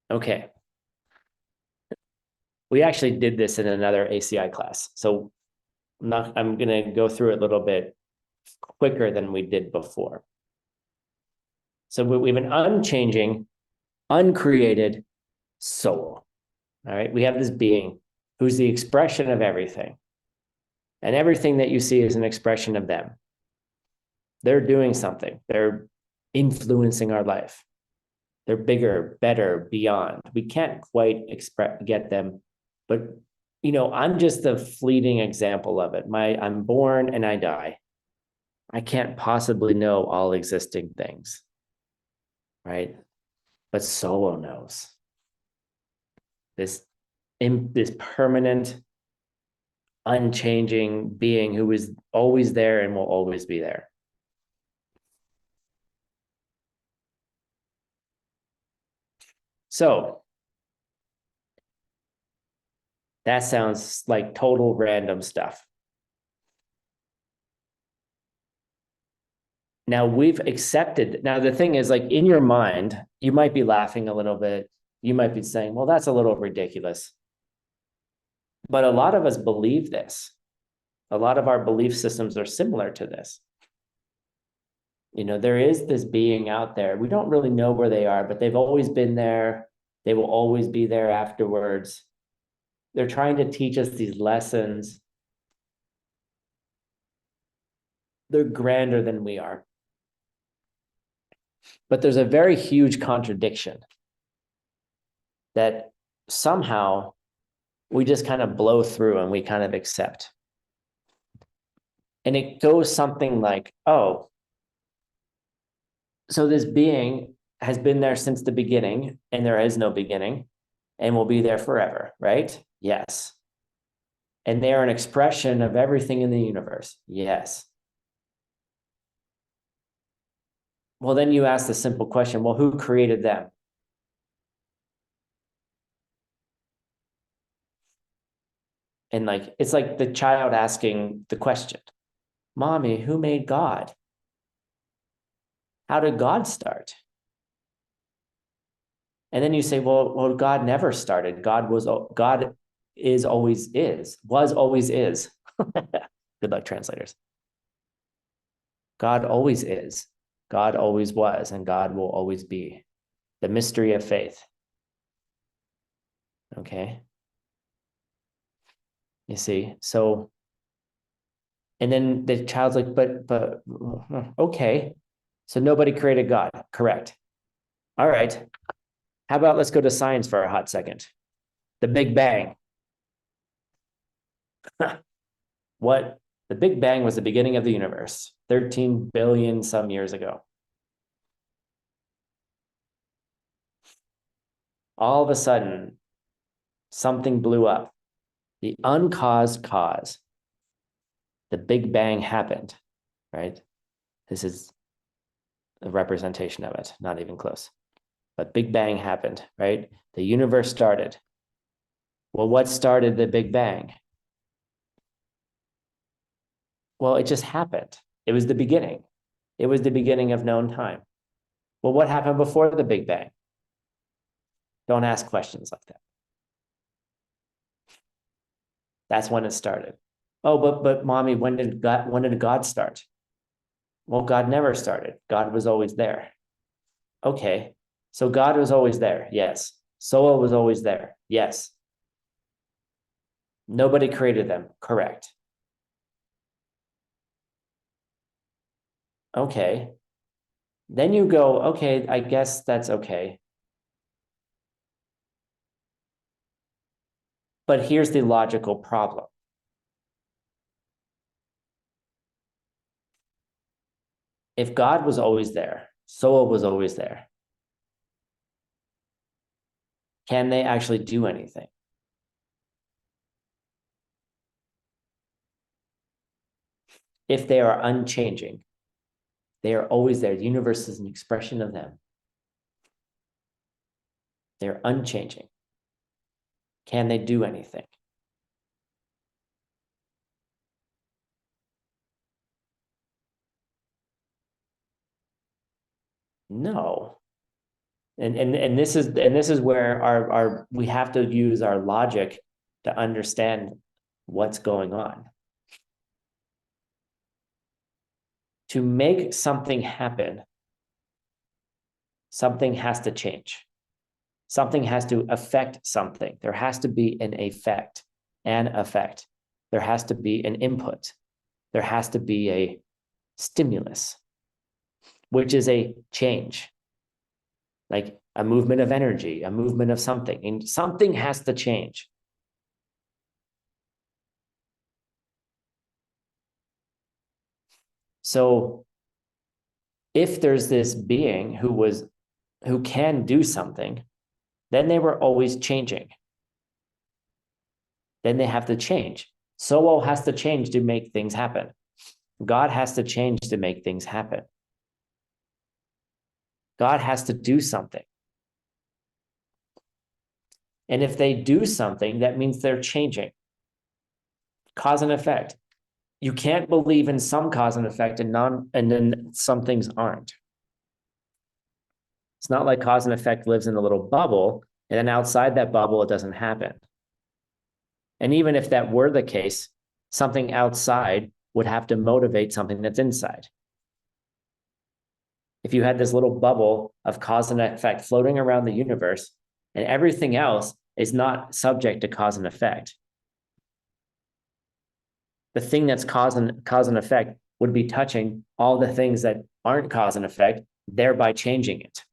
Okay. We actually did this in another ACI class. So I'm going to go through it a little bit quicker than we did before. So we have an unchanging, uncreated soul. All right. We have this being who's the expression of everything. And everything that you see is an expression of them. They're doing something. They're influencing our life. They're bigger, better, beyond. We can't quite get them, but you know, I'm just a fleeting example of it. I'm born and I die. I can't possibly know all existing things, right? But Solo knows. This permanent, unchanging being who is always there and will always be there. So that sounds like total random stuff. Now we've accepted. Now the thing is, like, in your mind, you might be laughing a little bit. You might be saying, well, that's a little ridiculous. But a lot of us believe this. A lot of our belief systems are similar to this. You know, there is this being out there. We don't really know where they are, but they've always been there. They will always be there afterwards. They're trying to teach us these lessons. They're grander than we are. But there's a very huge contradiction that somehow we just kind of blow through and we kind of accept. And it goes something like, oh, so this being has been there since the beginning, and there is no beginning, and will be there forever, right? Yes. And they are an expression of everything in the universe. Yes. Well, then you ask the simple question, well, who created them? And like, it's like the child asking the question, Mommy, who made God? How did God start? And then you say, well, God never started. God is always is, was always is. Good luck, translators. God always is, God always was, and God will always be. The mystery of faith. Okay. You see, so, and then the child's like, but, okay. So nobody created God, correct. All right. How about let's go to science for a hot second. The Big Bang. What? The Big Bang was the beginning of the universe, 13 billion some years ago. All of a sudden, something blew up. The uncaused cause. The Big Bang happened, right? This is a representation of it, not even close. But Big Bang happened, right? The universe started. Well, what started the Big Bang? Well, it just happened. It was the beginning. It was the beginning of known time. Well, what happened before the Big Bang? Don't ask questions like that. That's when it started. Oh, but mommy, when did God start? Well, God never started. God was always there. Okay. So God was always there. Yes. Soul was always there. Yes. Nobody created them. Correct. Okay. Then you go, okay, I guess that's okay. But here's the logical problem. If God was always there, soul was always there, can they actually do anything? If they are unchanging, they are always there. The universe is an expression of them. They're unchanging. Can they do anything? No. And this is where our we have to use our logic to understand what's going on. To make something happen, something has to change. Something has to affect something. There has to be an effect. There has to be an input. There has to be a stimulus, which is a change, like a movement of energy, a movement of something, and something has to change. So if there's this being who can do something, then they were always changing. Then they have to change. Soul has to change to make things happen. God has to change to make things happen. God has to do something. And if they do something, that means they're changing. Cause and effect. You can't believe in some cause and effect and then some things aren't. It's not like cause and effect lives in a little bubble, and then outside that bubble, it doesn't happen. And even if that were the case, something outside would have to motivate something that's inside. If you had this little bubble of cause and effect floating around the universe, and everything else is not subject to cause and effect, the thing that's cause and effect would be touching all the things that aren't cause and effect, thereby changing it.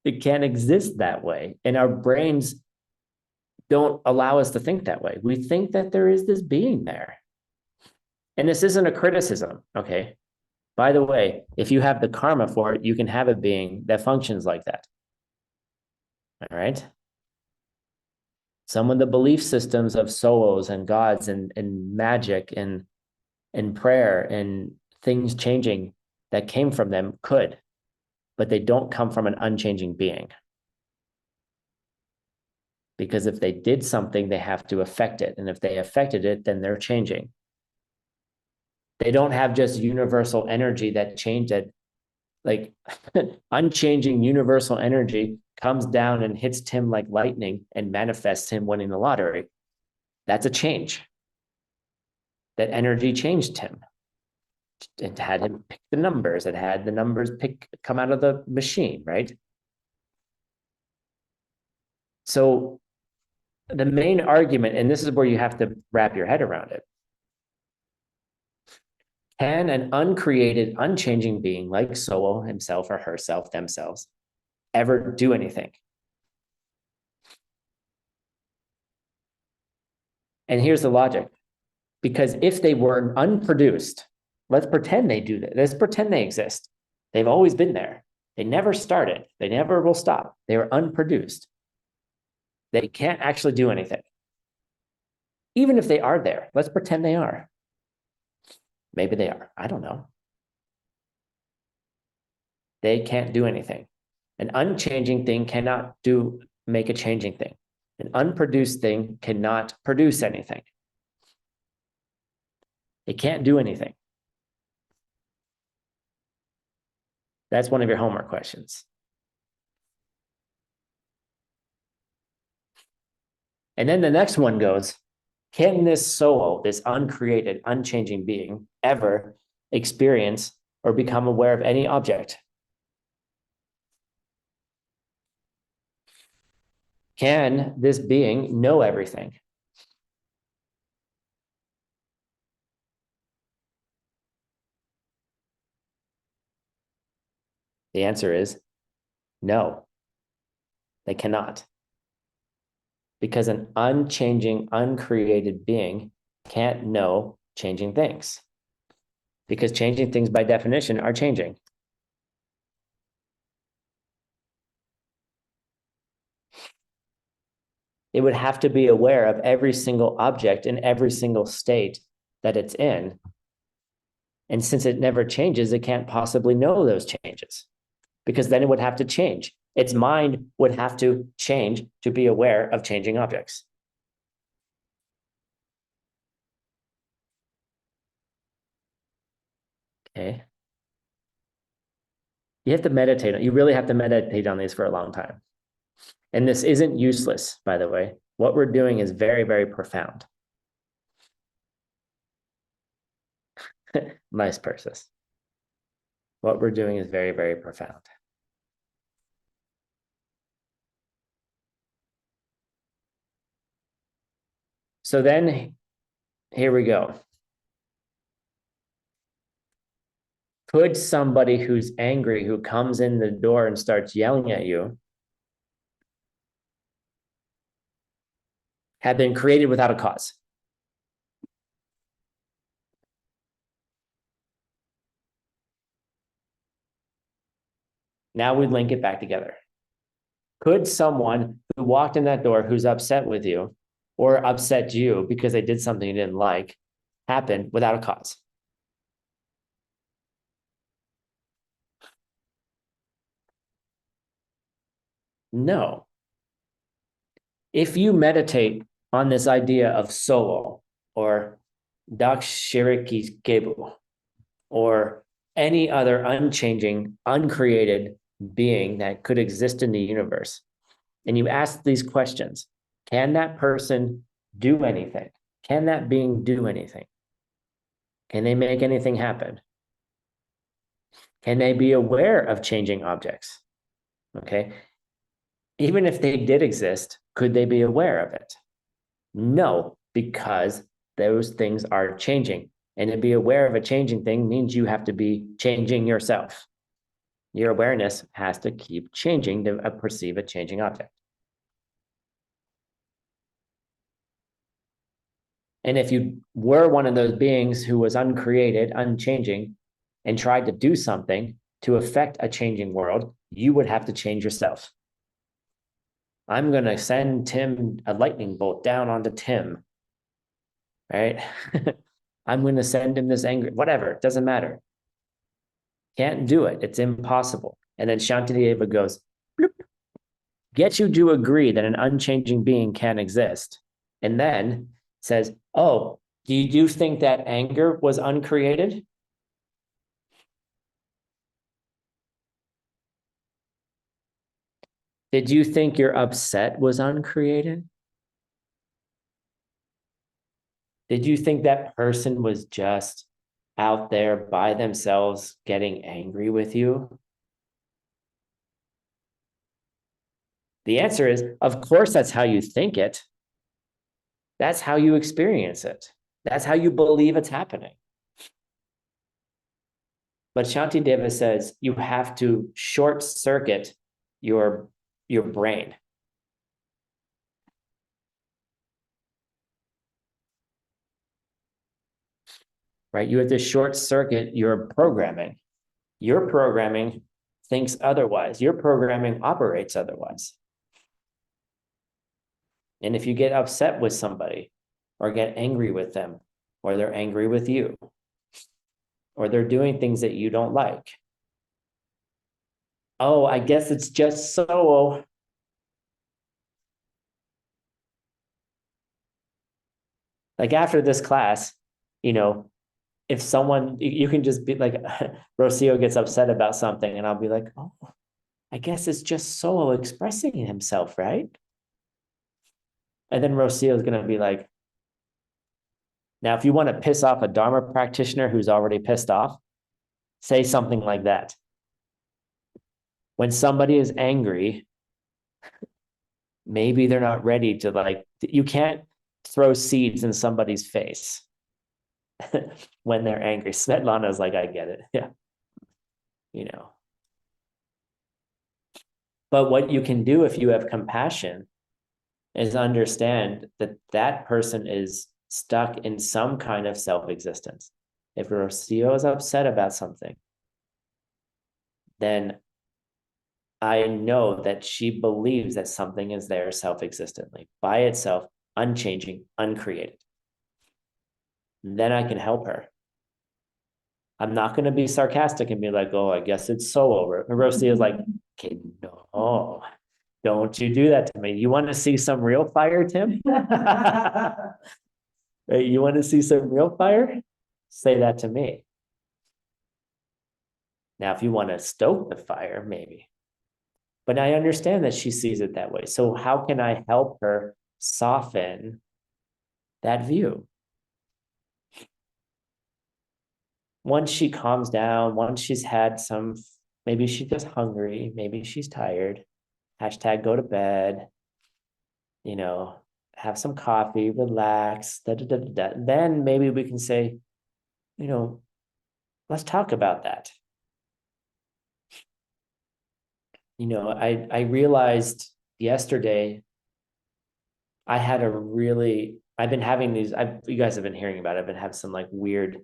It can't exist that way. And our brains don't allow us to think that way. We think that there is this being there. And this isn't a criticism, okay? By the way, if you have the karma for it, you can have a being that functions like that. All right? Some of the belief systems of souls and gods and magic and prayer and things changing that came from them could, but they don't come from an unchanging being. Because if they did something, they have to affect it. And if they affected it, then they're changing. They don't have just universal energy that changed it. like unchanging universal energy comes down and hits Tim like lightning and manifests him winning the lottery. That's a change. That energy changed him. It had him pick the numbers. It had the numbers come out of the machine, right? So the main argument, and this is where you have to wrap your head around it. Can an uncreated, unchanging being like Soul himself or herself, themselves, ever do anything? And here's the logic. Because if they were unproduced, let's pretend they do that. Let's pretend they exist. They've always been there. They never started. They never will stop. They were unproduced. They can't actually do anything. Even if they are there, let's pretend they are. Maybe they are. I don't know. They can't do anything. An unchanging thing cannot make a changing thing. An unproduced thing cannot produce anything. It can't do anything. That's one of your homework questions. And then the next one goes, can this soul, this uncreated, unchanging being, ever experience or become aware of any object? Can this being know everything? The answer is no, they cannot. Because an unchanging, uncreated being can't know changing things. Because changing things by definition are changing. It would have to be aware of every single object in every single state that it's in. And since it never changes, it can't possibly know those changes, because then it would have to change. Its mind would have to change to be aware of changing objects. Okay. You have to meditate. You really have to meditate on these for a long time. And this isn't useless, by the way. What we're doing is very, very profound. Nice Persis. What we're doing is very, very profound. So then, here we go. Could somebody who's angry, who comes in the door and starts yelling at you, have been created without a cause? Now we link it back together. Could someone who walked in that door who's upset with you or upset you because they did something you didn't like happen without a cause? No. If you meditate on this idea of Soul or Dakshiriki Gebu or any other unchanging, uncreated being that could exist in the universe, and you ask these questions, can that person do anything? Can that being do anything? Can they make anything happen? Can they be aware of changing objects? Okay. Even if they did exist, could they be aware of it? No, because those things are changing. And to be aware of a changing thing means you have to be changing yourself. Your awareness has to keep changing to perceive a changing object. And if you were one of those beings who was uncreated, unchanging, and tried to do something to affect a changing world, you would have to change yourself. I'm going to send Tim a lightning bolt down onto Tim, right? I'm going to send him this anger, whatever, it doesn't matter. Can't do it. It's impossible. And then Shantideva goes, bloop, get you to agree that an unchanging being can exist. And then says, oh, do you think that anger was uncreated? Did you think your upset was uncreated? Did you think that person was just out there by themselves getting angry with you? The answer is, of course, that's how you think it. That's how you experience it. That's how you believe it's happening. But Shantideva says you have to short circuit your brain. Right? You have to short circuit your programming. Your programming thinks otherwise. Your programming operates otherwise. And if you get upset with somebody or get angry with them, or they're angry with you, or they're doing things that you don't like, oh, I guess it's just so. Like after this class, if someone, you can just be like, Rocio gets upset about something, and I'll be like, oh, I guess it's just Solo expressing himself, right? And then Rocio is going to be like, now, if you want to piss off a Dharma practitioner who's already pissed off, say something like that. When somebody is angry, maybe they're not ready to you can't throw seeds in somebody's face when they're angry. Svetlana's like, I get it. Yeah. But what you can do if you have compassion is understand that that person is stuck in some kind of self-existence. If Rocio is upset about something, then I know that she believes that something is there self-existently, by itself, unchanging, uncreated. Then I can help her. I'm not going to be sarcastic and be like, oh, I guess it's so over. Rocio is like, okay, no, don't you do that to me. You want to see some real fire, Tim? Right, you want to see some real fire? Say that to me. Now, if you want to stoke the fire, maybe. But I understand that she sees it that way. So how can I help her soften that view? Once she calms down, once she's had some, maybe she's just hungry, maybe she's tired, hashtag go to bed, have some coffee, relax, then maybe we can say, let's talk about that. I realized yesterday I've been having these, you guys have been hearing about it. I've been having some weird,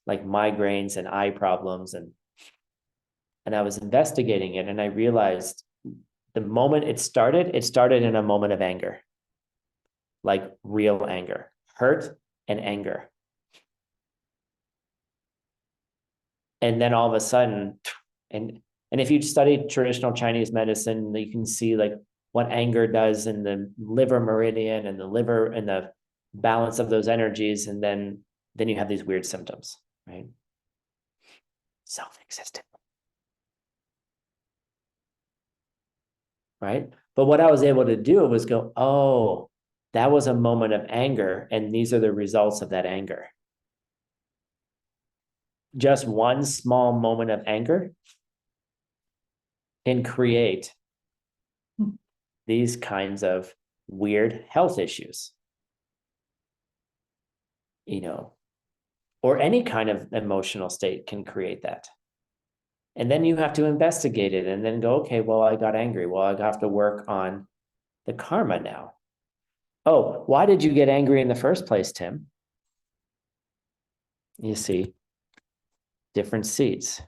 migraines and eye problems. And I was investigating it, and I realized the moment it started in a moment of anger, like real anger, hurt and anger. And then all of a sudden, and if you study traditional Chinese medicine, you can see what anger does in the liver meridian and the liver and the balance of those energies. And then you have these weird symptoms, right? Self-existent. Right? But what I was able to do was go, oh, that was a moment of anger, and these are the results of that anger. Just one small moment of anger can create these kinds of weird health issues, or any kind of emotional state can create that. And then you have to investigate it and then go, okay, well, I got angry. Well, I have to work on the karma now. Oh, why did you get angry in the first place, Tim? You see, different seeds.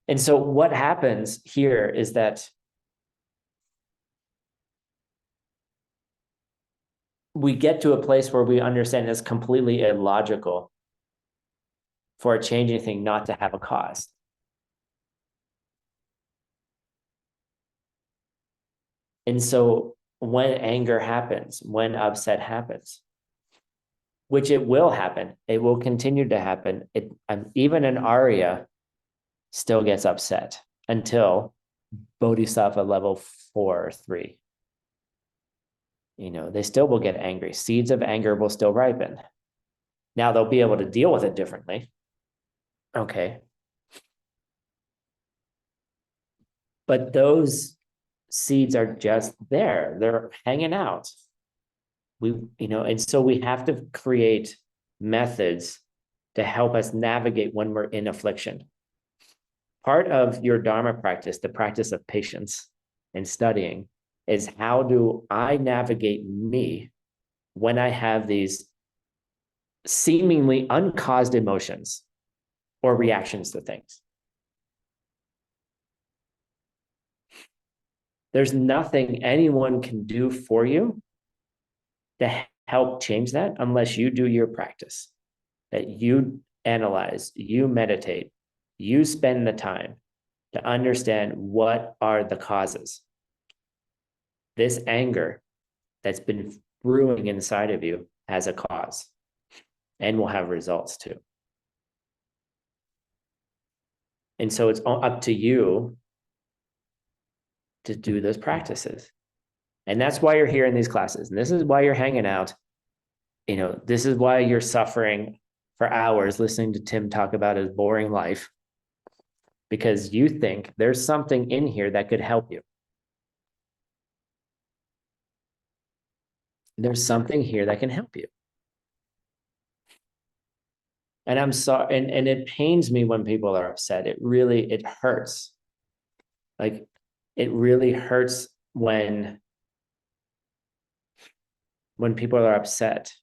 And so what happens here is that we get to a place where we understand it's completely illogical for a changing thing not to have a cause. And so when anger happens, when upset happens, which it will happen, it will continue to happen. Even in Arya, still gets upset until Bodhisattva level 4 or 3. They still will get angry. Seeds of anger will still ripen. Now they'll be able to deal with it differently. Okay. But those seeds are just there. They're hanging out. And so we have to create methods to help us navigate when we're in affliction. Part of your Dharma practice, the practice of patience and studying, is how do I navigate me when I have these seemingly uncaused emotions or reactions to things. There's nothing anyone can do for you to help change that unless you do your practice, that you analyze, you meditate, you spend the time to understand what are the causes. This anger that's been brewing inside of you has a cause and will have results too. And so it's up to you to do those practices. And that's why you're here in these classes. And this is why you're hanging out. This is why you're suffering for hours listening to Tim talk about his boring life, because you think there's something in here that could help you. There's something here that can help you. And I'm sorry, and it pains me when people are upset. It hurts. Like, it really hurts when people are upset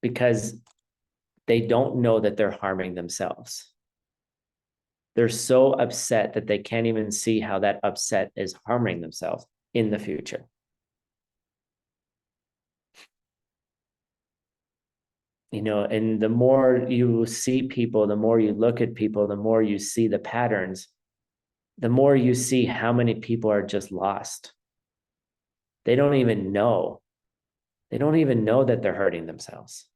because they don't know that they're harming themselves. They're so upset that they can't even see how that upset is harming themselves in the future. And the more you see people, the more you look at people, the more you see the patterns, the more you see how many people are just lost. They don't even know. They don't even know that they're hurting themselves.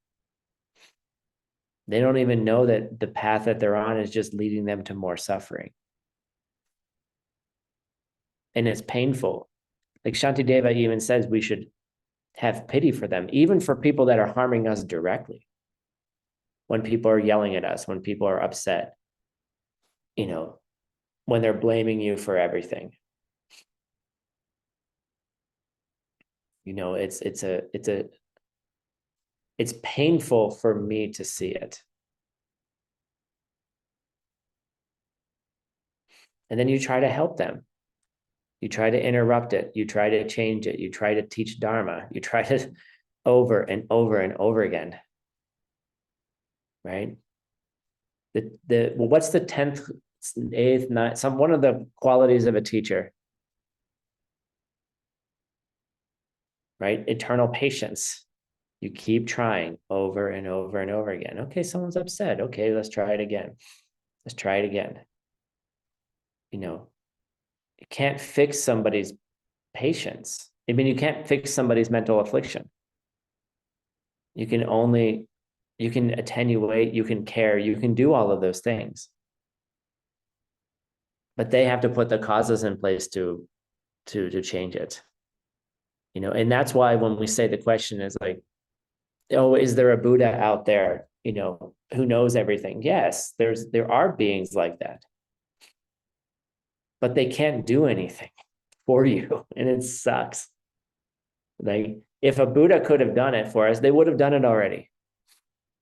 They don't even know that the path that they're on is just leading them to more suffering. And it's painful. Like Shantideva even says we should have pity for them, even for people that are harming us directly. When people are yelling at us, when people are upset, when they're blaming you for everything. It's painful for me to see it. And then you try to help them. You try to interrupt it. You try to change it. You try to teach Dharma. You try to over and over and over again. Right? What's the 10th, 8th, 9th, one of the qualities of a teacher? Right? Eternal patience. You keep trying over and over and over again. Okay, someone's upset. Okay, let's try it again. Let's try it again. You can't fix somebody's patience. You can't fix somebody's mental affliction. You can attenuate, you can care, you can do all of those things. But they have to put the causes in place to change it. And that's why when we say the question is like, oh, is there a Buddha out there, who knows everything? Yes, there are beings like that. But they can't do anything for you, and it sucks. Like, if a Buddha could have done it for us, they would have done it already.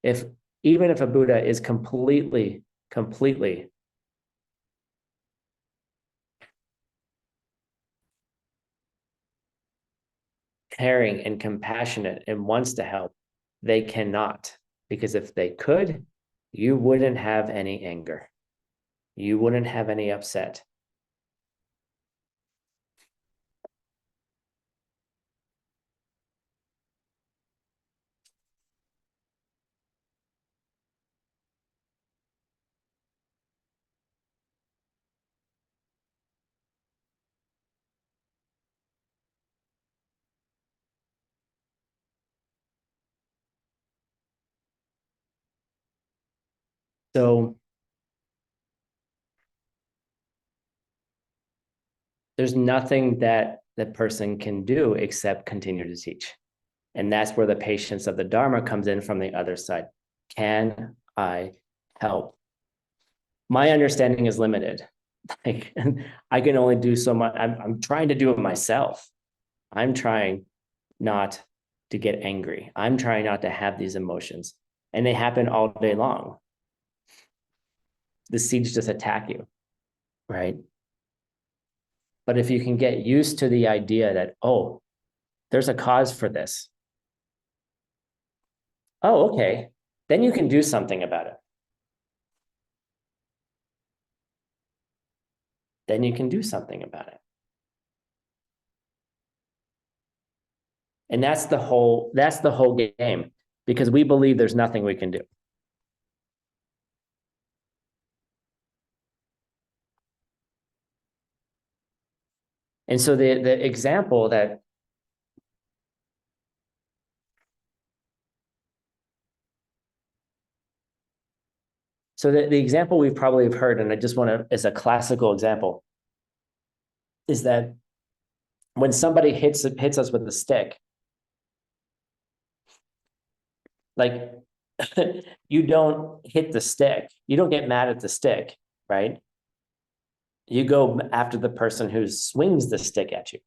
Even if a Buddha is completely caring and compassionate and wants to help, they cannot. Because if they could, you wouldn't have any anger. You wouldn't have any upset. So there's nothing that the person can do except continue to teach. And that's where the patience of the Dharma comes in from the other side. Can I help? My understanding is limited. Like, I can only do so much. I'm trying to do it myself. I'm trying not to get angry. I'm trying not to have these emotions. And they happen all day long. The seeds just attack you, right? But if you can get used to the idea that, oh, there's a cause for this. Oh, okay. Then you can do something about it. Then you can do something about it. And that's the whole game, because we believe there's nothing we can do. And so the example that the example we've probably have heard, and I just want to, as a classical example, is that when somebody hits us with a stick, like you don't hit the stick, you don't get mad at the stick, right? You go after the person who swings the stick at you.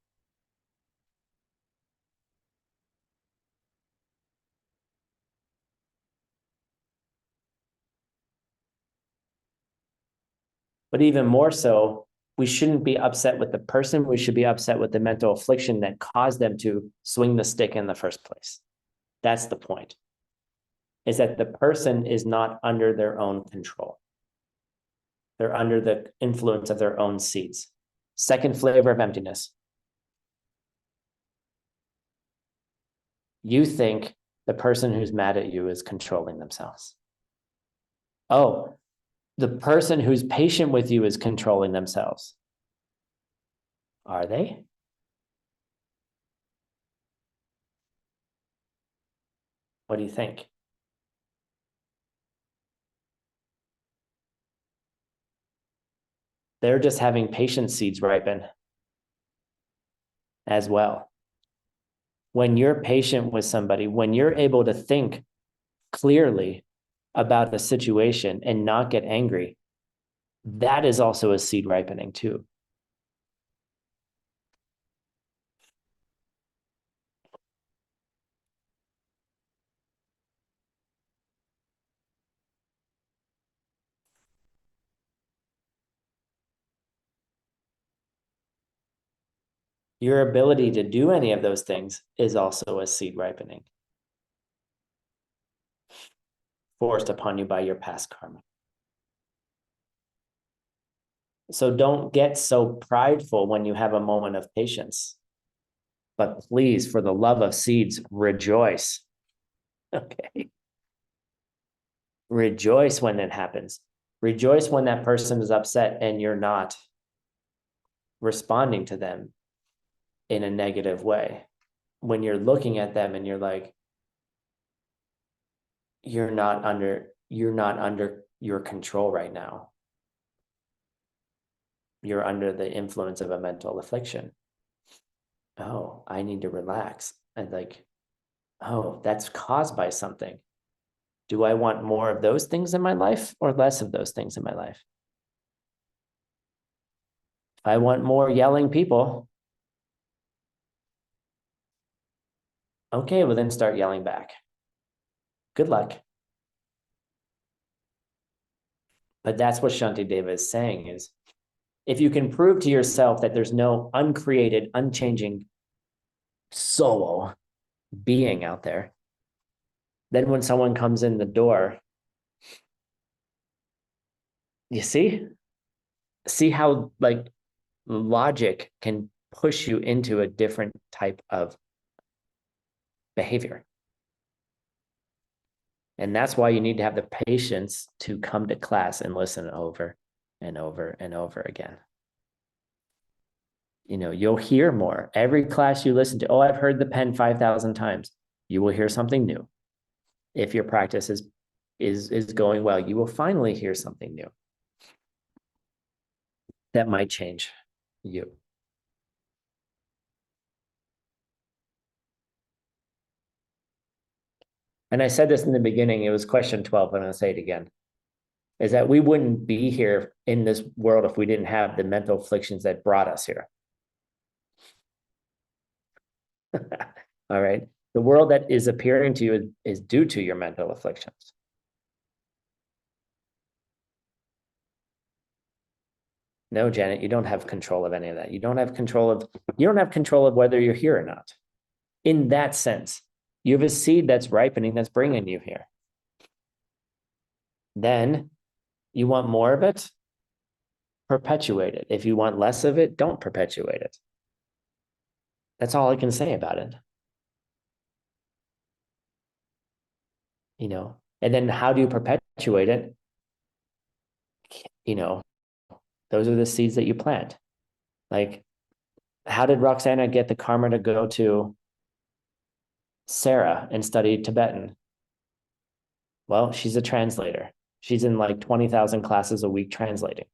But even more so, we shouldn't be upset with the person. We should be upset with the mental affliction that caused them to swing the stick in the first place. That's the point, is that the person is not under their own control. They're under the influence of their own seeds. Second flavor of emptiness. You think the person who's mad at you is controlling themselves. Oh, the person who's patient with you is controlling themselves. Are they? What do you think? They're just having patience seeds ripen as well. When you're patient with somebody, when you're able to think clearly about the situation and not get angry, that is also a seed ripening too. Your ability to do any of those things is also a seed ripening, forced upon you by your past karma. So don't get so prideful when you have a moment of patience. But please, for the love of seeds, rejoice. Okay. Rejoice when it happens. Rejoice when that person is upset and you're not responding to them in a negative way. When you're looking at them and you're like, you're not under your control right now. You're under the influence of a mental affliction. Oh, I need to relax. And like, oh, that's caused by something. Do I want more of those things in my life or less of those things in my life? If I want more yelling people, okay, well then start yelling back. Good luck. But that's what Shantideva is saying, is if you can prove to yourself that there's no uncreated, unchanging soul being out there, then when someone comes in the door, you see how like logic can push you into a different type of behavior. And that's why you need to have the patience to come to class and listen over and over and over again. You know, you'll hear more. Every class you listen to, oh, I've heard the pen 5,000 times. You will hear something new. If your practice is going well, you will finally hear something new that might change you. And I said this in the beginning, it was question 12, but I'm going to say it again, is that we wouldn't be here in this world if we didn't have the mental afflictions that brought us here. All right. The world that is appearing to you is due to your mental afflictions. No, Janet, you don't have control of any of that. You don't have control of whether you're here or not. In that sense, you have a seed that's ripening, that's bringing you here. Then you want more of it, perpetuate it. If you want less of it, don't perpetuate it. That's all I can say about it. You know, and then how do you perpetuate it? You know, those are the seeds that you plant. Like, how did Roxana get the karma to go to Sarah and study Tibetan? Well, she's a translator. She's in like 20,000 classes a week translating.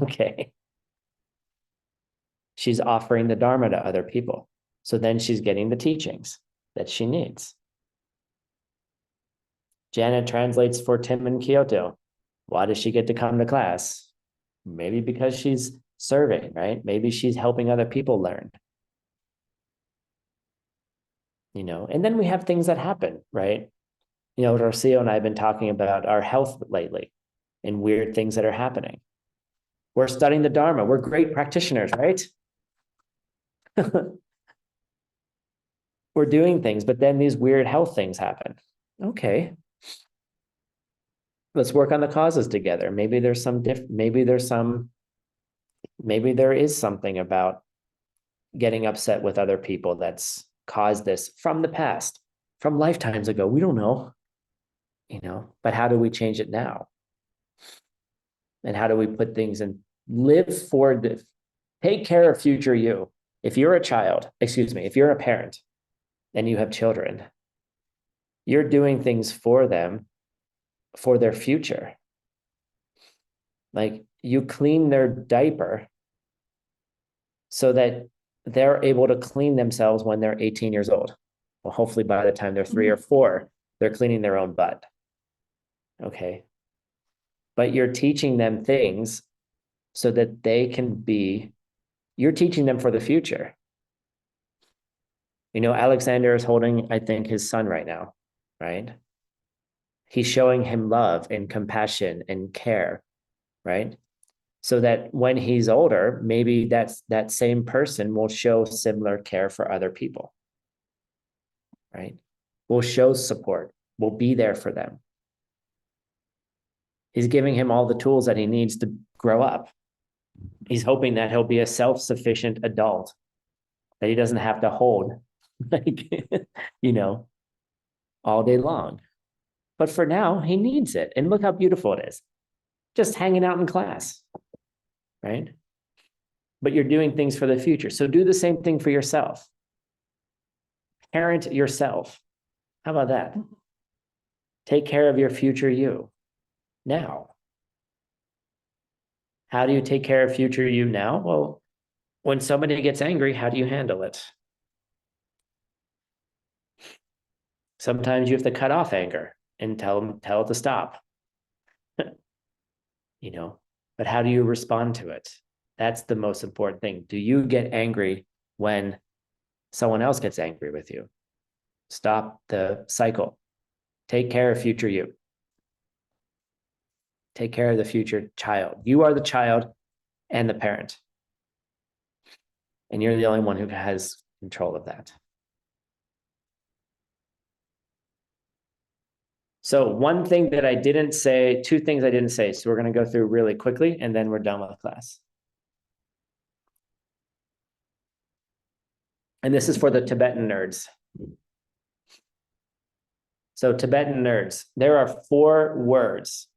Okay. She's offering the Dharma to other people. So then she's getting the teachings that she needs. Janet translates for Tim in Kyoto. Why does she get to come to class? Maybe because she's serving, right? Maybe she's helping other people learn. You know, and then we have things that happen, right? You know, Rocio and I have been talking about our health lately and weird things that are happening. We're studying the Dharma. We're great practitioners, right? We're doing things, but then these weird health things happen. Okay. Let's work on the causes together. Maybe there is something about getting upset with other people that's caused this from the past, from lifetimes ago. We don't know, you know, but how do we change it now? And how do we put things in, live for the, take care of future you. If you're a parent and you have children, you're doing things for them, for their future. Like, you clean their diaper so that they're able to clean themselves when they're 18 years old. Well, hopefully by the time they're 3 or 4, they're cleaning their own butt. Okay. But you're teaching them things so that you're teaching them for the future. You know, Alexander is holding, I think, his son right now, right? He's showing him love and compassion and care, right? So that when he's older, maybe that same person will show similar care for other people, right? Will show support, will be there for them. He's giving him all the tools that he needs to grow up. He's hoping that he'll be a self-sufficient adult, that he doesn't have to hold, like, you know, all day long. But for now, he needs it. And look how beautiful it is. Just hanging out in class, right? But you're doing things for the future. So do the same thing for yourself. Parent yourself. How about that? Take care of your future you now. How do you take care of future you now? Well, when somebody gets angry, how do you handle it? Sometimes you have to cut off anger and tell it to stop. You know, but how do you respond to it? That's the most important thing. Do you get angry when someone else gets angry with you? Stop the cycle. Take care of future you. Take care of the future child. You are the child and the parent. And you're the only one who has control of that. So one thing that I didn't say, 2 things I didn't say. So we're going to go through really quickly and then we're done with the class. And this is for the Tibetan nerds. So Tibetan nerds, there are 4 words.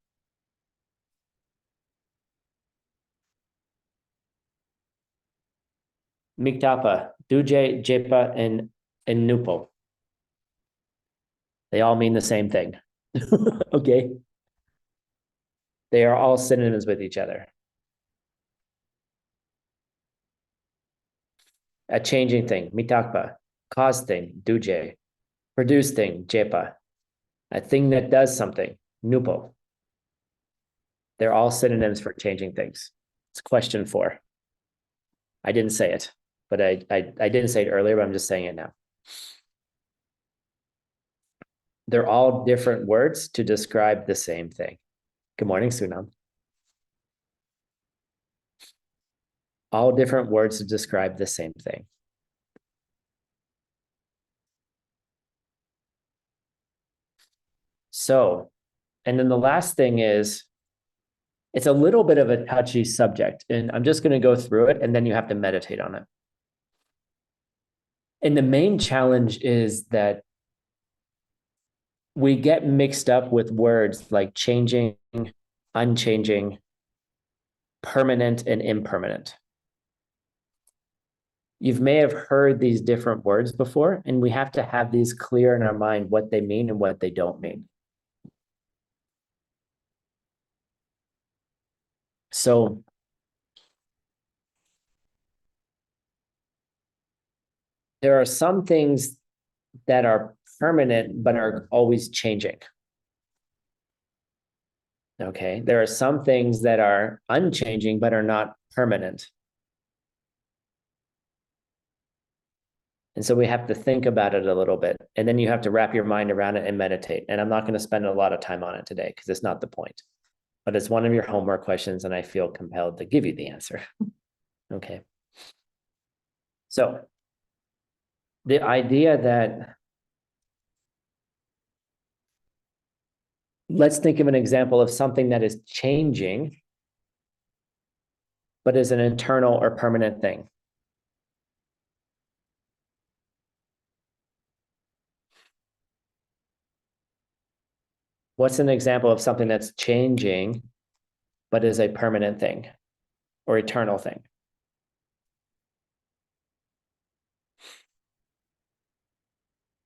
Miktapa, Duje, Jepa, and Nupo. They all mean the same thing. Okay. They are all synonyms with each other. A changing thing, mitakpa. Cause thing, duje. Produce thing, jepa. A thing that does something, nupo. They're all synonyms for changing things. It's question 4. I didn't say it, but I didn't say it earlier, but I'm just saying it now. They're all different words to describe the same thing. Good morning, Sunam. All different words to describe the same thing. So, and then the last thing is, it's a little bit of a touchy subject, and I'm just going to go through it, and then you have to meditate on it. And the main challenge is that we get mixed up with words like changing, unchanging, permanent, and impermanent. You may have heard these different words before, and we have to have these clear in our mind what they mean and what they don't mean. So there are some things that are permanent but are always changing. Okay, there are some things that are unchanging but are not permanent. And so we have to think about it a little bit, and then you have to wrap your mind around it and meditate. And I'm not going to spend a lot of time on it today because it's not the point, but it's one of your homework questions and I feel compelled to give you the answer. Okay. So the idea that, let's think of an example of something that is changing, but is an internal or permanent thing. What's an example of something that's changing, but is a permanent thing or eternal thing?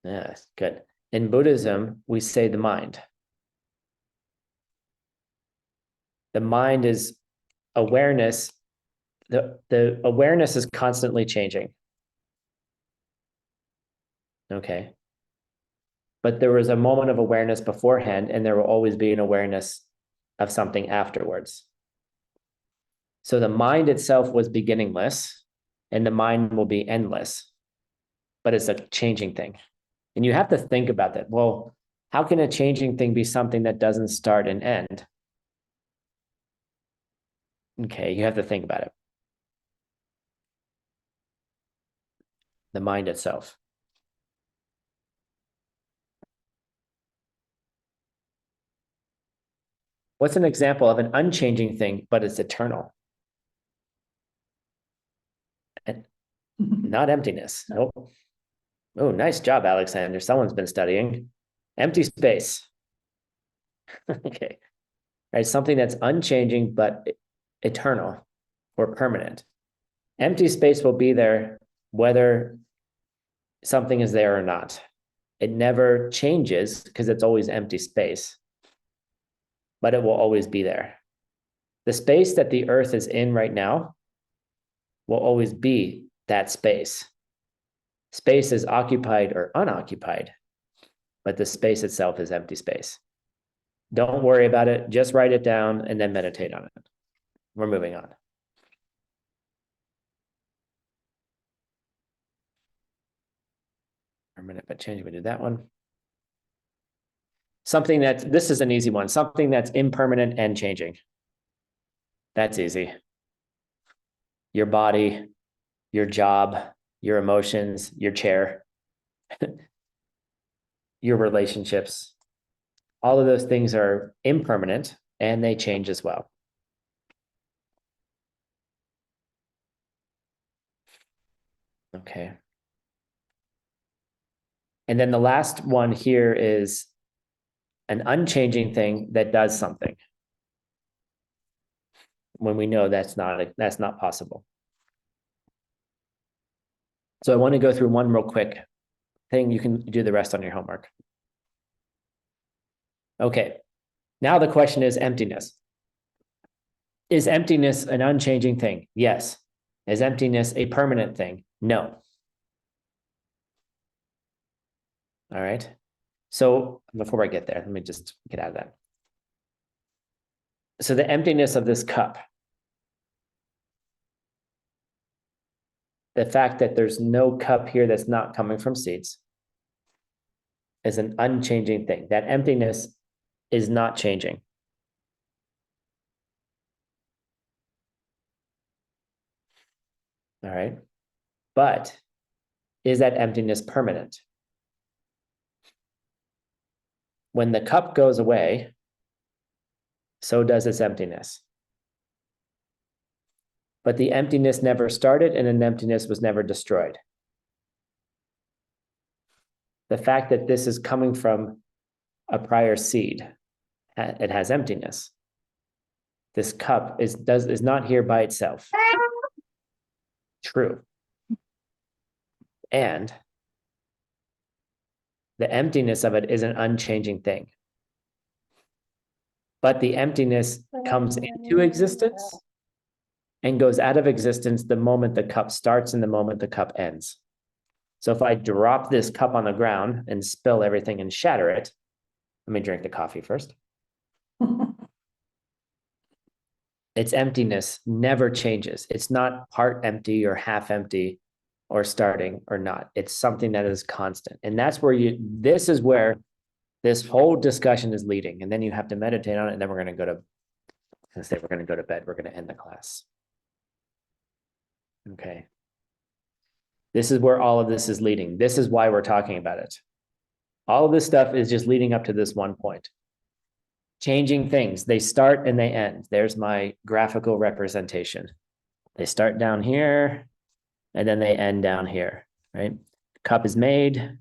Yes, good. In Buddhism, we say the mind. The mind is awareness. The awareness is constantly changing. Okay. But there was a moment of awareness beforehand, and there will always be an awareness of something afterwards. So the mind itself was beginningless, and the mind will be endless, but it's a changing thing. And you have to think about that. Well, how can a changing thing be something that doesn't start and end? Okay, you have to think about it. The mind itself. What's an example of an unchanging thing, but it's eternal? And not emptiness. Nope. Oh, nice job, Alexander. Someone's been studying. Empty space. Okay. Right. Something that's unchanging, but eternal or permanent. Empty space will be there whether something is there or not. It never changes because it's always empty space, but it will always be there. The space that the earth is in right now will always be that space. Space is occupied or unoccupied, but the space itself is empty space. Don't worry about it. Just write it down and then meditate on it. We're moving on. A minute, but change. We did that one. Something that, this is an easy one. Something that's impermanent and changing. That's easy. Your body, your job, your emotions, your chair, your relationships. All of those things are impermanent and they change as well. Okay. And then the last one here is an unchanging thing that does something. When we know that's not possible. So I want to go through one real quick thing. You can do the rest on your homework. Okay. Now the question is emptiness. Is emptiness an unchanging thing? Yes. Is emptiness a permanent thing? No. All right. So before I get there, let me just get out of that. So the emptiness of this cup, the fact that there's no cup here that's not coming from seeds, is an unchanging thing. That emptiness is not changing. All right. But is that emptiness permanent? When the cup goes away, so does its emptiness. But the emptiness never started and an emptiness was never destroyed. The fact that this is coming from a prior seed, it has emptiness. This cup is not here by itself. True. And the emptiness of it is an unchanging thing. But the emptiness comes into existence and goes out of existence the moment the cup starts and the moment the cup ends. So if I drop this cup on the ground and spill everything and shatter it, let me drink the coffee first. Its emptiness never changes. It's not part empty or half empty or starting or not. It's something that is constant. And that's where this is where this whole discussion is leading. And then you have to meditate on it. And then we're going to go to bed. We're going to end the class. Okay. This is where all of this is leading. This is why we're talking about it. All of this stuff is just leading up to this one point. Changing things. They start and they end. There's my graphical representation. They start down here and then they end down here, right? Cup is made,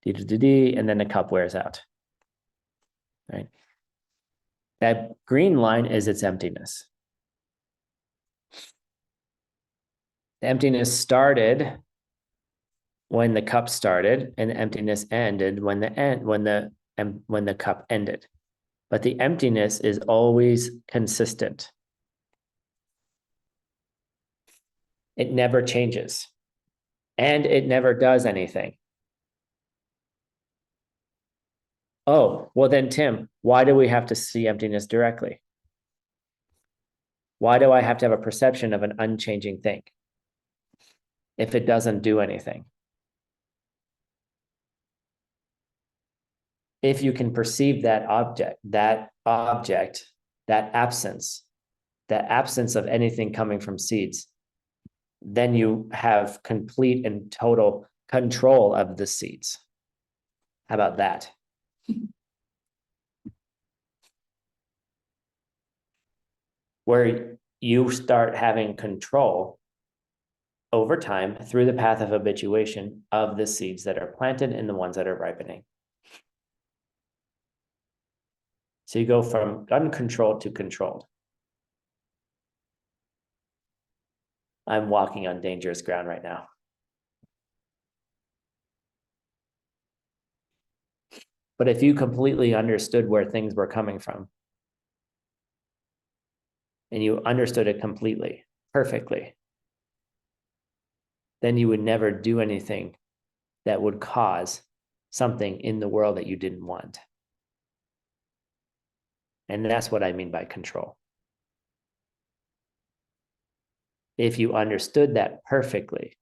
and then the cup wears out, right? That green line is its emptiness. The emptiness started when the cup started, and the emptiness ended when the cup ended. But the emptiness is always consistent. It never changes. And it never does anything. Oh, well then, Tim, why do we have to see emptiness directly? Why do I have to have a perception of an unchanging thing if it doesn't do anything? If you can perceive that absence of anything coming from seeds, then you have complete and total control of the seeds. How about that? Where you start having control over time through the path of habituation of the seeds that are planted and the ones that are ripening. So you go from uncontrolled to controlled. I'm walking on dangerous ground right now. But if you completely understood where things were coming from, and you understood it completely, perfectly, then you would never do anything that would cause something in the world that you didn't want. And that's what I mean by control. If you understood that perfectly,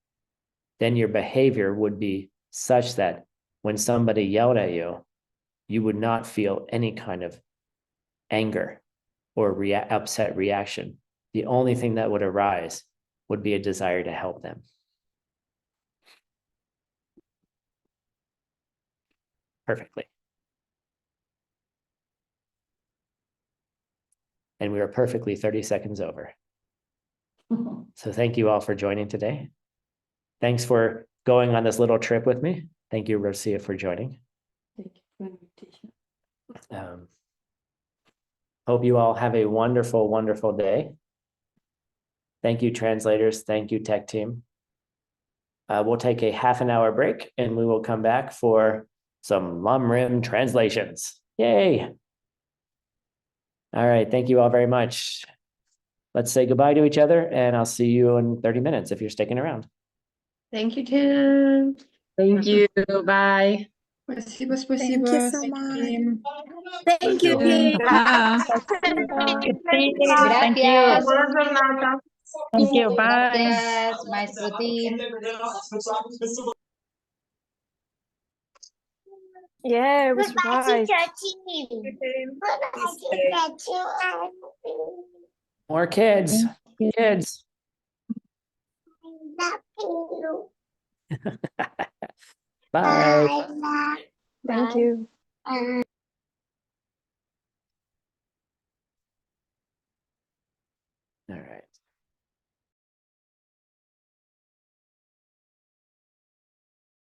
then your behavior would be such that when somebody yelled at you, you would not feel any kind of anger or upset reaction. The only thing that would arise would be a desire to help them. Perfectly. And we are perfectly 30 seconds over. So thank you all for joining today. Thanks for going on this little trip with me. Thank you, Rosia, for joining. Thank you for the invitation. Hope you all have a wonderful, wonderful day. Thank you, translators. Thank you, tech team. We'll take a half an hour break and we will come back for some Lamrim translations. Yay. All right. Thank you all very much. Let's say goodbye to each other and I'll see you in 30 minutes if you're sticking around. Thank you, Tim. Thank you. Bye. Спасибо, Thank спасибо. you so much. Tim. Thank you, Tim. Ah, Thank you. Gracias. Thank you. Bye. Gracias, maestro Tim. Yeah, it was right. More kids, kids. Bye. Thank you. All right.